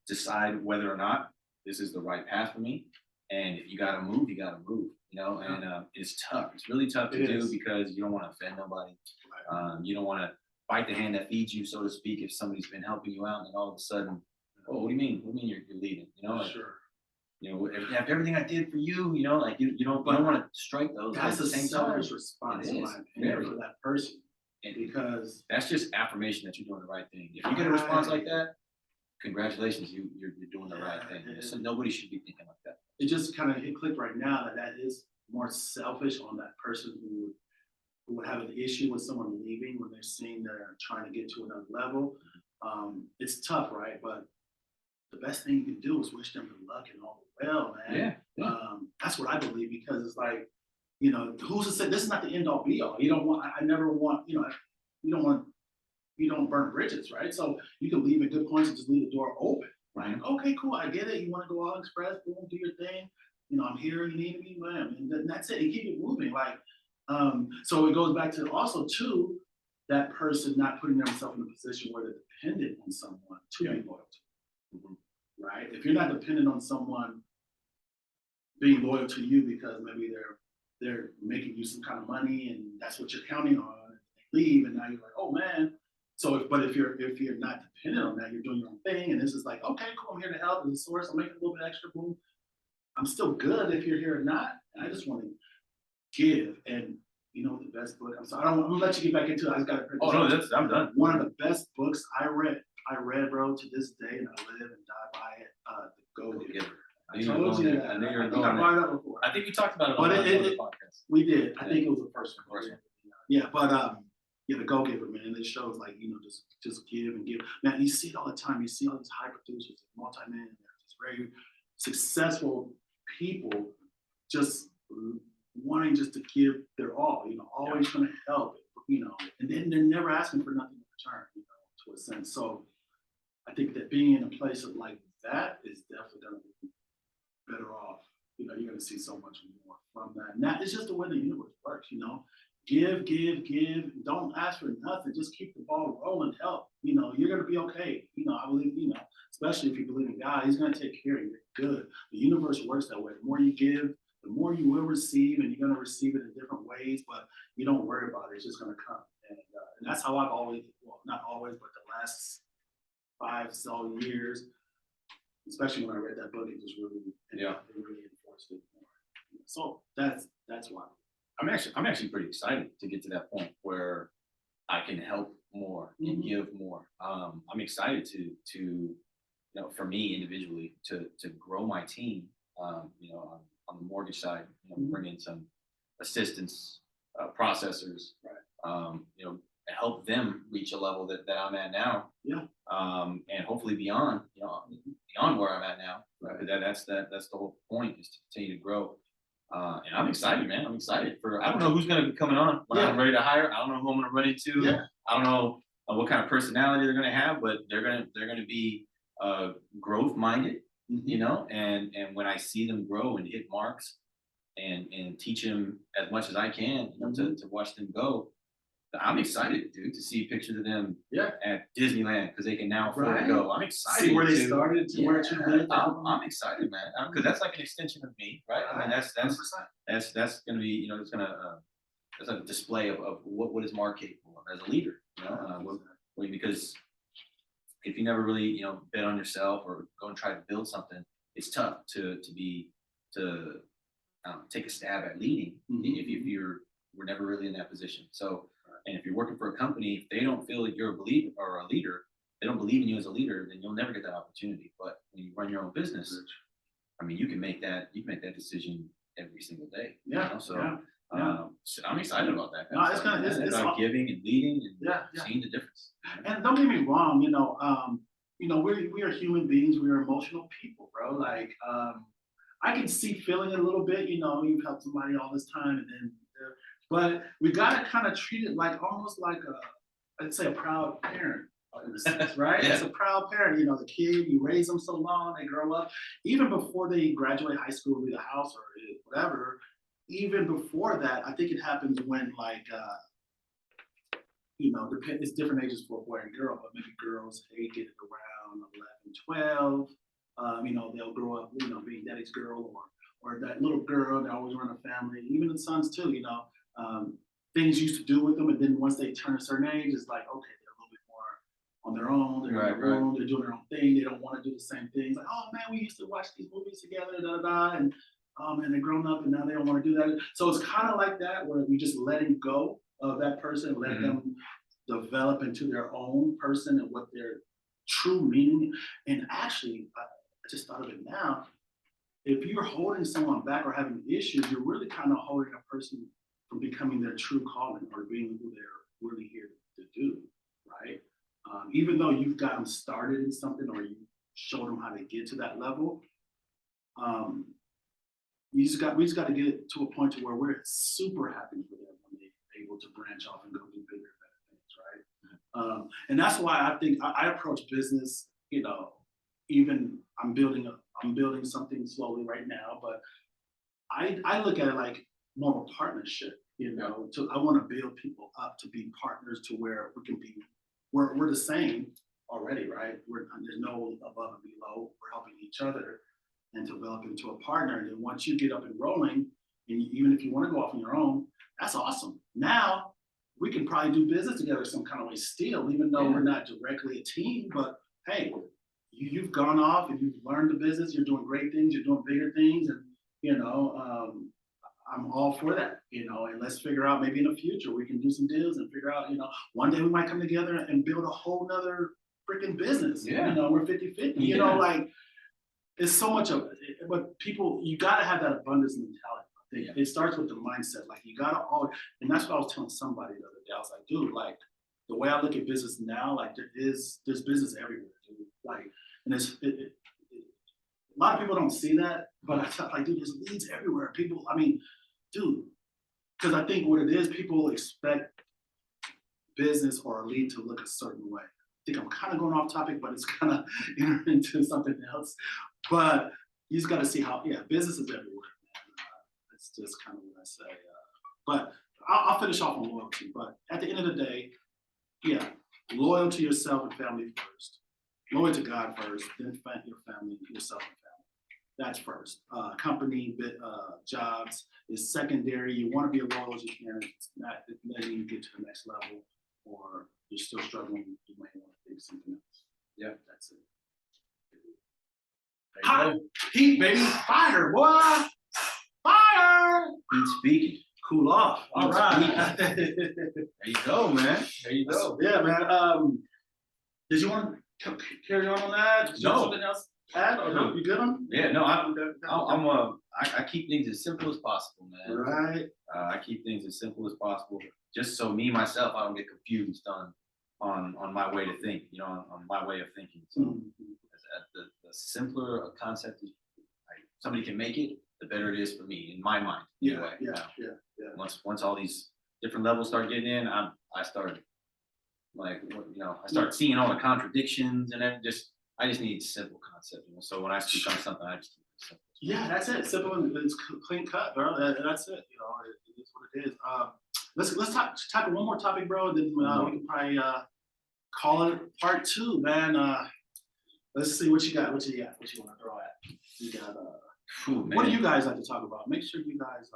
decide whether or not this is the right path for me. And if you got to move, you got to move. And it's tough. It's really tough to do because you don't want to offend nobody. You don't want to bite the hand that feeds you, so to speak. If somebody's been helping you out, and then all of a sudden, oh, what do you mean? What do you mean you're leaving? Sure. After everything I did for you, like you don't want to strike those. That's at the a same selfish time. response, It in is, my opinion, very. for that person. And Because that's just affirmation that you're doing the right thing. If you get a response like that, congratulations, you're doing the right thing. So nobody should be thinking like that. it just kind of clicked right now that is more selfish on that person who would have an issue with someone leaving when they're seeing they're trying to get to another level. It's tough, right? But the best thing you can do is wish them good luck and all the well, man. Yeah. That's what I believe, because it's like, who's to say this is not the end all be all? You don't want, I never want, you don't burn bridges, right? So you can leave at good points and just leave the door open, right? Okay, cool, I get it. You want to go all express, boom, do your thing. I'm here, you need me, man. And that's it. And keep it moving. Like, so it goes back to also too, that person not putting themselves in a position where they're dependent on someone to be loyal to. Right? If you're not dependent on someone being loyal to you because maybe they're making you some kind of money and that's what you're counting on, and they leave, and now you're like, oh man. So if you're not dependent on that, you're doing your own thing, and this is like, okay, cool, I'm here to help as a source, I'm making a little bit extra, boom. I'm still good if you're here or not. And I just want to give. And the best book. I'm sorry, I'm gonna let you get back into it. I just gotta. Oh no, I'm done. One of the best books I read, bro, to this day, and I live and die by it. The Go Giver. I told you that. I knew you were I going brought it up before. I think we talked about it But on the podcast. We did. I think it was the first one. First one. Yeah, but the Go Giver, man. It shows like just give and give. Man, you see it all the time. You see all these high producers, multi-millionaires, just very successful people, just wanting just to give their all. Always trying to help. And then they're never asking for nothing in return. To a sense. So I think that being in a place of like that is definitely going to be better off. You're going to see so much more from that. And that is just the way the universe works. Give. Don't ask for nothing. Just keep the ball rolling. Help. You're going to be okay. I believe. Especially if you believe in God, He's going to take care of you. You're good. The universe works that way. The more you give, the more you will receive, and you're going to receive it in different ways. But you don't worry about it. It's just going to come. And that's how I've always, well, not always, but the last 5 so years, especially when I read that book, it just really, it really enforced it more. So that's why. I'm actually pretty excited to get to that point where I can help more and give more. I'm excited to for me individually to grow my team. On the mortgage side, bring in some assistants, processors, right. Help them reach a level that I'm at now. Yeah. And hopefully beyond where I'm at now. Right. That's the whole point, is to continue to grow. And I'm excited, man. I'm excited I don't know who's going to be coming on when I'm ready to hire. I don't know who I'm going to run into. Yeah. I don't know what kind of personality they're going to have, but they're going to be growth minded, and when I see them grow and hit marks and teach them as much as I can, to watch them go, I'm excited, dude, to see pictures of them at Disneyland because they can now afford to go. I'm excited. See where they started to where you've been. I'm excited, man, because that's like an extension of me, right? I mean, that's going to be, it's going to that's a display of what is Mark capable of as a leader, because if you never really, bet on yourself or go and try to build something, it's tough to take a stab at leading if we're never really in that position. So, and if you're working for a company, if they don't feel that you're a believer or a leader, they don't believe in you as a leader, then you'll never get that opportunity. But when you run your own business, I mean, you can make that decision every single day. Yeah. So I'm excited about that. No, it's about giving and leading and seeing the difference. And don't get me wrong, we are human beings. We are emotional people, bro. Like, I can see feeling it a little bit. You've helped somebody all this time, and then, but we gotta kind of treat it like almost like I'd say a proud parent. In a sense, right? It's a proud parent. The kid, you raise them so long, they grow up. Even before they graduate high school, leave the house or whatever. Even before that, I think it happens when it's different ages for a boy and girl, but maybe girls, they get it around 11, 12. They'll grow up, being daddy's girl or that little girl that always run a family, even the sons too, things used to do with them. And then once they turn a certain age, it's like, okay, they're a little bit more on their own. They're on their own. They're doing their own thing. They don't want to do the same things. Like, oh man, we used to watch these movies together, da da da. And oh man, they're grown up and now they don't want to do that. So it's kind of like that where we just letting go of that person, let them develop into their own person and what their true meaning. And actually, I just thought of it now. If you're holding someone back or having issues, you're really kind of holding a person from becoming their true calling or being who they're really here to do, right? Even though you've got them started in something or you showed them how to get to that level, we just got to get it to a point to where we're super happy for them when they're able to branch off and go do bigger and better things, right? And that's why I think I approach business, even I'm building something slowly right now, but I look at it like more of a partnership, I want to build people up to be partners to where we can be, we're the same already, right? There's no above and below, we're helping each other and develop into a partner. And then once you get up and rolling, and even if you want to go off on your own, that's awesome. Now we can probably do business together some kind of way still, even though we're not directly a team, but hey, you've gone off and you've learned the business, you're doing great things, you're doing bigger things, and I'm all for that, and let's figure out maybe in the future we can do some deals and figure out, one day we might come together and build a whole nother freaking business. We're 50-50, like it's so much of it, but people, you gotta have that abundance mentality. It starts with the mindset, like you gotta always, and that's what I was telling somebody the other day. I was like, dude, like the way I look at business now, like there's business everywhere, dude. Like, and a lot of people don't see that, but I felt like, dude, there's leads everywhere. People, dude, because I think what it is, people expect business or a lead to look a certain way. I think I'm kind of going off topic, but it's kind of into something else. But you just got to see how, business is everywhere. That's just kind of what I say. But I'll finish off on loyalty. But at the end of the day, loyal to yourself and family first. Loyal to God first, then your family, yourself and family. That's first. Company, jobs is secondary. You want to be as loyal as you can. It's not letting you get to the next level, or you're still struggling. You might want to think something else. Yeah, that's it. Hot heat, baby, fire, boy, fire. Heat speaking. Cool off. All right. There you go, man. There you go. Yeah, man. Did you want to carry on that? Did you have something else? Add or no? You good on? Yeah, no, I keep things as simple as possible, man. Right. I keep things as simple as possible, just so myself, I don't get confused on my way to think, on my way of thinking. So the simpler a concept is, somebody can make it, the better it is for me, in my mind. Yeah. Once all these different levels start getting in, I start I start seeing all the contradictions, and then I just need simple concept. So when I speak on something, I just keep it simple. Yeah, that's it. Simple and it's clean cut, bro. That's it. It is what it is. Let's tackle one more topic, bro. And then we can probably call it part 2, man. Let's see what you got. What you want to throw at? You got what do you guys like to talk about? Make sure you guys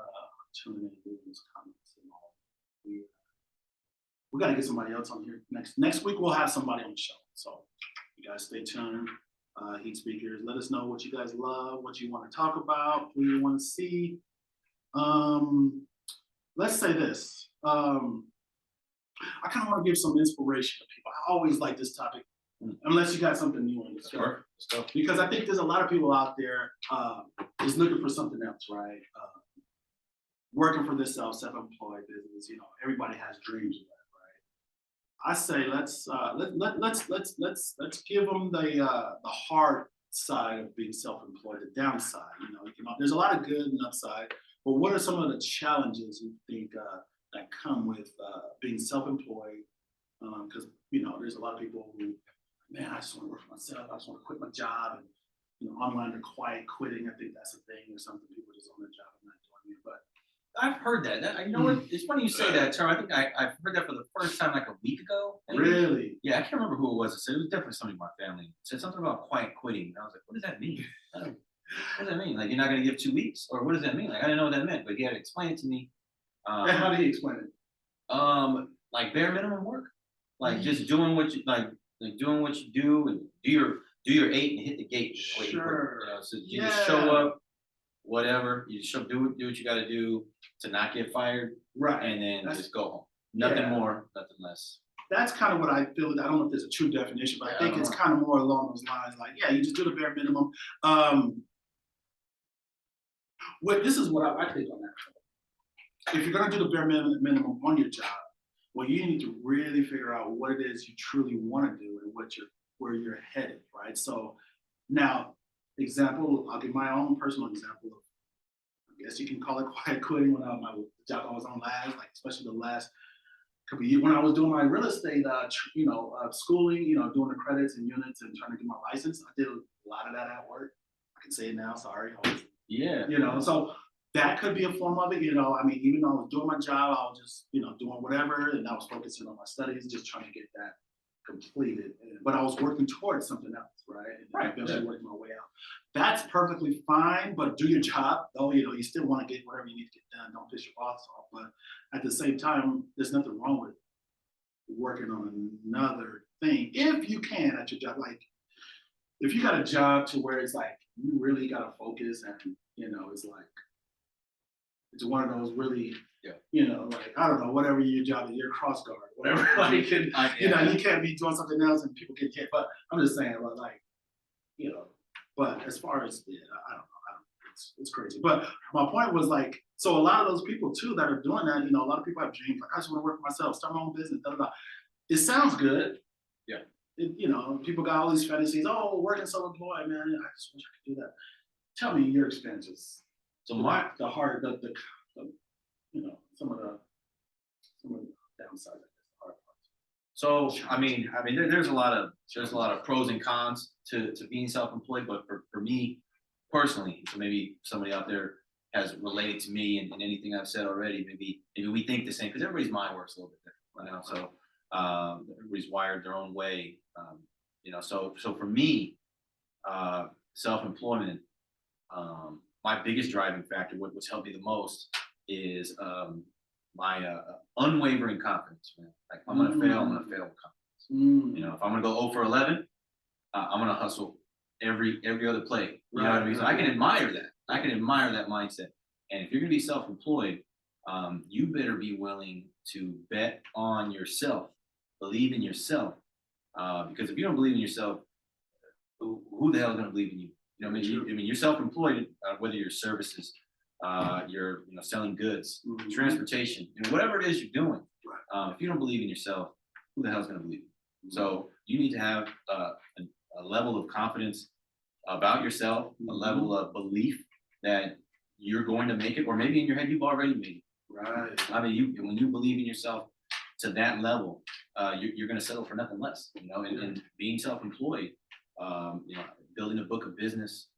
tune in and do these comments and all. We got to get somebody else on here next week. We'll have somebody on the show. So you guys stay tuned. Heat speakers, let us know what you guys love, what you want to talk about, who you want to see. Let's say this. I kind of want to give some inspiration to people. I always like this topic, unless you got something new on this. Sure. Because I think there's a lot of people out there is looking for something else, right? Working for themselves, self-employed business. Everybody has dreams of that. I say let's give them the hard side of being self-employed, the downside. There's a lot of good and upside, but what are some of the challenges you think that come with being self-employed? Because there's a lot of people who, man, I just want to work for myself. I just want to quit my job, and online they're quiet quitting. I think that's a thing, or something. People just on their job and not doing it. But I've heard that. You know what? It's funny you say that term. I think I've heard that for the first time like a week ago. Maybe. Really? Yeah, I can't remember who it was. It said it was definitely somebody in my family. It said something about quiet quitting. And I was like, what does that mean? What does that mean? Like you're not gonna give 2 weeks, or what does that mean? Like I didn't know what that meant, but he had to explain it to me. And how did he explain it? Like bare minimum work, like just doing what you like doing what you do and do your 8 and hit the gate. Is the way he put it, Sure. you know, so you just show up, whatever you do what you got to do to not get fired, Right. and then just go home. Nothing Yeah. more, nothing less. That's kind of what I feel. I don't know if there's a true definition, but I think it's kind of more along those lines. Like, yeah, you just do the bare minimum. This is what I think on that. If you're gonna do the bare minimum on your job, well, you need to really figure out what it is you truly want to do and where you're headed, right? So now, I'll give my own personal example of, I guess you can call it quiet quitting when my job I was on last, like especially the last couple of years when I was doing my real estate, schooling, doing the credits and units and trying to get my license. I did a lot of that at work. I can say it now. Sorry. Yeah. So that could be a form of it. Even though I was doing my job, I was just, doing whatever, and I was focusing on my studies, just trying to get that completed. But I was working towards something else, right? And Right. eventually working my way out. That's perfectly fine, but do your job. Though, you still want to get whatever you need to get done. Don't piss your boss off. But at the same time, there's nothing wrong with working on another thing if you can at your job. Like, if you got a job to where it's like you really got to focus, and it's like it's one of those really, like I don't know, whatever your job is, your cross guard, whatever. Like, you can't be doing something else and people get hit. But I'm just saying, like, But as far as I don't know, it's crazy. But my point was like, so a lot of those people too that are doing that, a lot of people have dreams. Like I just want to work for myself, start my own business. Da, da, da. It sounds good. Yeah. People got all these fantasies. Oh, working self-employed, man. I just wish I could do that. Tell me your experiences. So some of the downsides, I guess, the hard parts. So there's a lot of pros and cons to being self-employed, but for me personally, so maybe somebody out there has related to me and anything I've said already, maybe we think the same because everybody's mind works a little bit different, So everybody's wired their own way, So for me, self-employment, my biggest driving factor, what's helped me the most, is my unwavering confidence. Man. Like I'm gonna fail, I'm gonna fail with confidence. If I'm gonna go 0 for 11, I'm gonna hustle every other play. You know what I mean? So I can admire that. I can admire that mindset. And if you're gonna be self-employed, you better be willing to bet on yourself, believe in yourself. Because if you don't believe in yourself, who the hell is gonna believe in you? You're self-employed, whether you're services, you're selling goods, transportation, whatever it is you're doing. Right. If you don't believe in yourself, who the hell is going to believe you? So you need to have a level of confidence about yourself, a level of belief that you're going to make it, or maybe in your head you've already made it. Right. When you believe in yourself to that level, you're going to settle for nothing less. And being self-employed, building a book of business,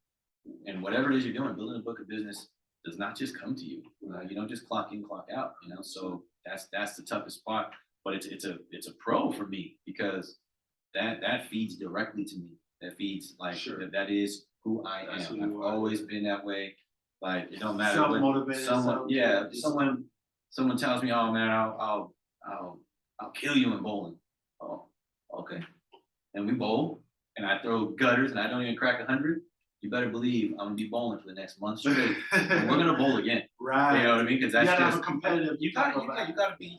and whatever it is you're doing, building a book of business does not just come to you. You don't just clock in, clock out. So that's the toughest part. But it's a pro for me because that feeds directly to me. That feeds that is who I am. I've always been that way. Like it don't matter. Self-motivated. Someone tells me, "Oh man, I'll kill you in bowling." Oh, okay. And we bowl, and I throw gutters, and I don't even crack 100. You better believe I'm gonna be bowling for the next month straight. And we're gonna bowl again. Right. You know what I mean? Because that's just a competitive. You gotta be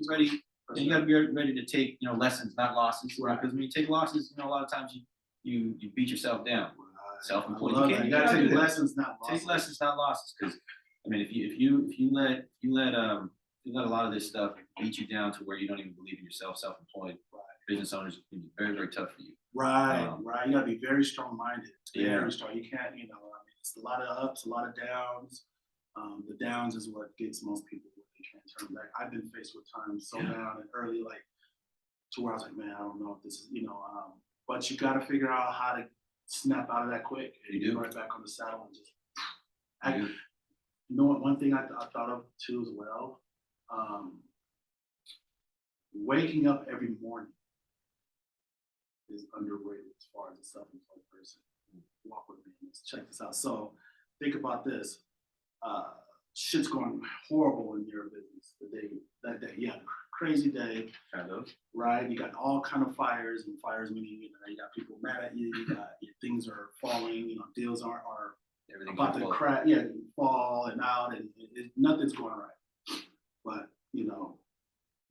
ready. And you gotta be ready to take lessons, not losses. Right. Because when you take losses, a lot of times you beat yourself down. Right. Self-employed. You gotta take lessons, not losses. Take lessons, not losses. Because if you let a lot of this stuff beat you down to where you don't even believe in yourself, self-employed business owners, it can be very, very tough for you. Right. You gotta be very strong-minded. Yeah. Very strong. You can't, it's a lot of ups, a lot of downs. The downs is what gets most people what they can't turn back. I've been faced with times so down and early, like to where I was like, man, I don't know if this is, but you gotta figure out how to snap out of that quick and You do. Right back on the saddle and just You know what? One thing I thought of too as well. Waking up every morning is underrated as far as a self-employed person. Walk with me. Let's check this out. So think about this. Shit's going horrible in your business that day. You had a crazy day, Kind of. right? You got all kind of fires, and fires meaning you got people mad at you. You got things are falling. Deals are Everything's about to crack. Yeah, fall and out, and nothing's going right. But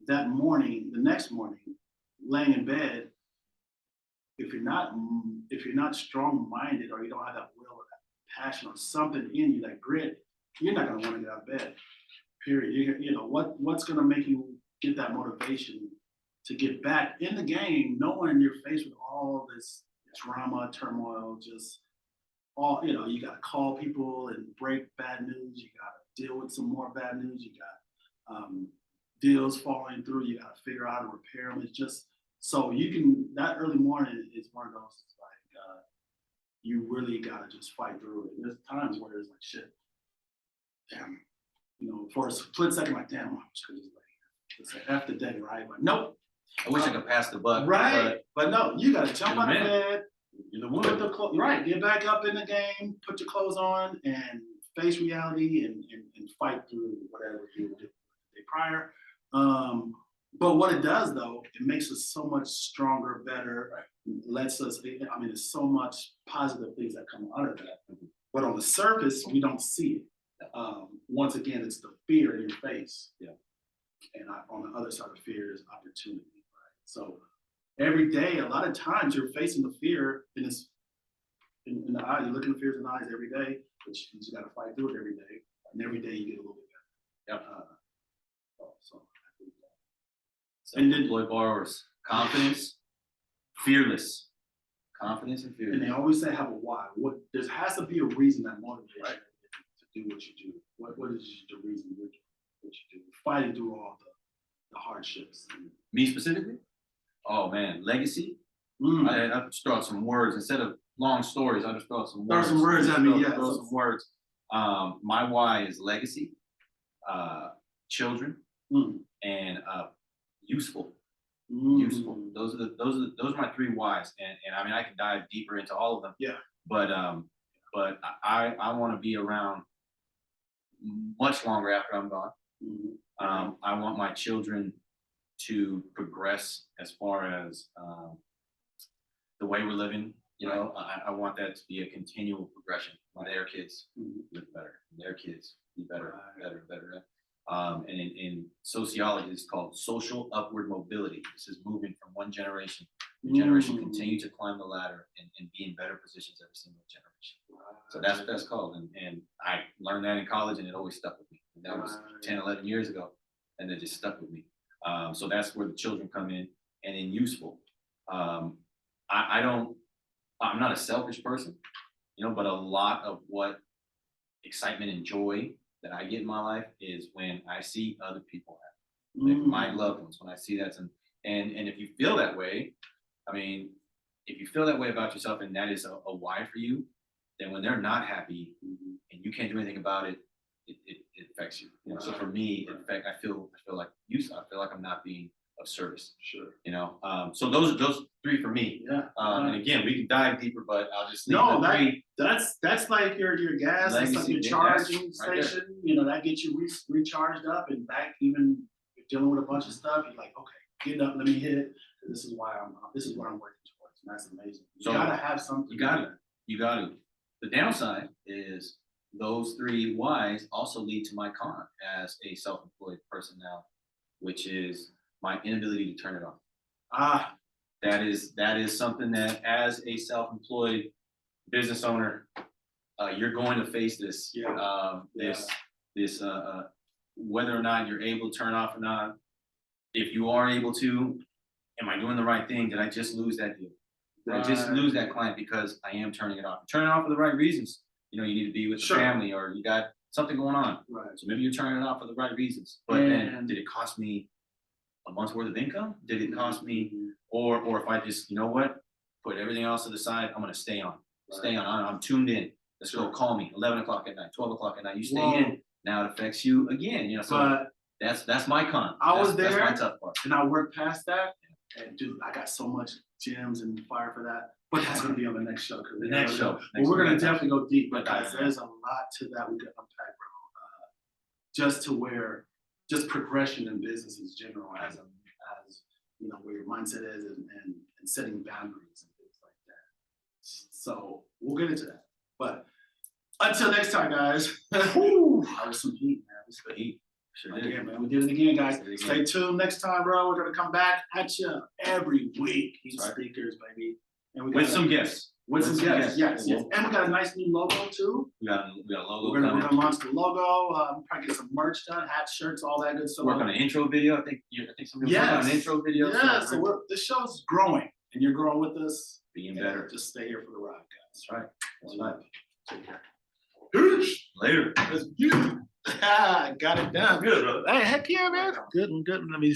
that morning, the next morning, laying in bed, if you're not strong-minded or you don't have that will or that passion or something in you, that grit, you're not gonna want to get out of bed. Period. What's gonna make you get that motivation to get back in the game, knowing you're faced with all this drama, turmoil, just all you gotta call people and break bad news. You gotta deal with some more bad news. You got deals falling through. You gotta figure out how to repair them. It's just so you can. That early morning is one of those like you really gotta just fight through it. And there's times where it's like shit. Damn, for a split second, like damn, I'm just gonna just like F the day, right? But nope. I wish I could pass the buck. Right, but no, you gotta jump out of bed. You're the Put one. the right, get back up in the game, put your clothes on, and face reality and fight through whatever you did the day prior. But what it does though, it makes us so much stronger, better, lets us, there's so much positive things that come out of that. But on the surface, we don't see it. Once again, it's the fear in your face. Yeah. And on the other side of fear is opportunity, right? So every day, a lot of times you're facing the fear in the eye. You're looking at fears in the eyes every day, but you just got to fight through it every day. And every day you get a little bit better. Yep. And then Employed borrowers, confidence, fearless, confidence and fearless. And they always say have a why. There has to be a reason that motivates you to do what you do. What is the reason what you do? Fighting through all the hardships. Me specifically? Oh man, legacy. I just throw out some words instead of long stories. I just throw out some words. Throw some words at me. Yeah. Throw some words. My why is legacy, children, and useful. Useful. Those are my three whys, and I mean I can dive deeper into all of them. Yeah. But I want to be around much longer after I'm gone. I want my children to progress as far as the way we're living. I want that to be a continual progression. Their kids live better. Their kids be better, better. And in sociology, it's called social upward mobility. This is moving from one generation to generation, continue to climb the ladder and be in better positions every single generation. So that's what that's called. And I learned that in college, and it always stuck with me. And that was 10, 11 years ago, and it just stuck with me. So that's where the children come in, and in useful. I'm not a selfish person, but a lot of what excitement and joy that I get in my life is when I see other people happy, like my loved ones. When I see that, and if you feel that way, if you feel that way about yourself, and that is a why for you, then when they're not happy and you can't do anything about it, it affects you. So for me, in fact, I feel like I feel like I'm not being of service. Sure. So those three for me. Yeah. And again, we can dive deeper, but I'll just leave that's like your gas. That's like your charging station. That gets you recharged up and back. Even if you're dealing with a bunch of stuff, you're like, okay, get up, let me hit it. This is what I'm working towards. And that's amazing. You gotta have something. You got to. The downside is those three whys also lead to my con as a self-employed person now, which is my inability to turn it off. That is something that as a self-employed business owner, you're going to face this. This whether or not you're able to turn off or not. If you are able to, am I doing the right thing? Did I just lose that deal? Did I just lose that client because I am turning it off? Turn it off for the right reasons. You need to be with the family, or you got something going on. Right. So maybe you're turning it off for the right reasons. But then, did it cost me a month's worth of income? Did it cost me, or if I just, put everything else to the side, I'm going to stay on. Stay on. I'm tuned in. Let's go. Call me 11 o'clock at night, 12 o'clock at night. You stay in, now it affects you again, you know, so But that's my con. I was That's my there. tough part. and I worked past that. And dude, I got so much gems and fire for that. But that's gonna be on the next show. The next show. Well, Next we're gonna week. definitely go deep, but Okay. guys, there's a lot to that we could unpack, bro. Just to where, just progression in business in general, as you know, where your mindset is, and setting boundaries and things like that. So we'll get into that. But until next time, guys. Whew, that was some heat, man. That was some heat. Sure did. Again, man, we did it again, guys. Did it Stay again. tuned next time, bro. We're gonna come back at you every week. These That's right. speakers, baby. And we With got some gifts. with some guests. Yes, yes. We'll- And we got a nice new logo too. We got a logo We're coming. gonna launch the logo. Probably get some merch done, hats, shirts, all that good stuff. Work on an intro video. I think somebody working on an intro video. Yeah, so this show's growing, and you're growing with us. being And better. Just stay here for the ride, guys. That's right. One love. Take care. Later. Got it done. Good, bro. Hey, heck yeah, man. Good. Let me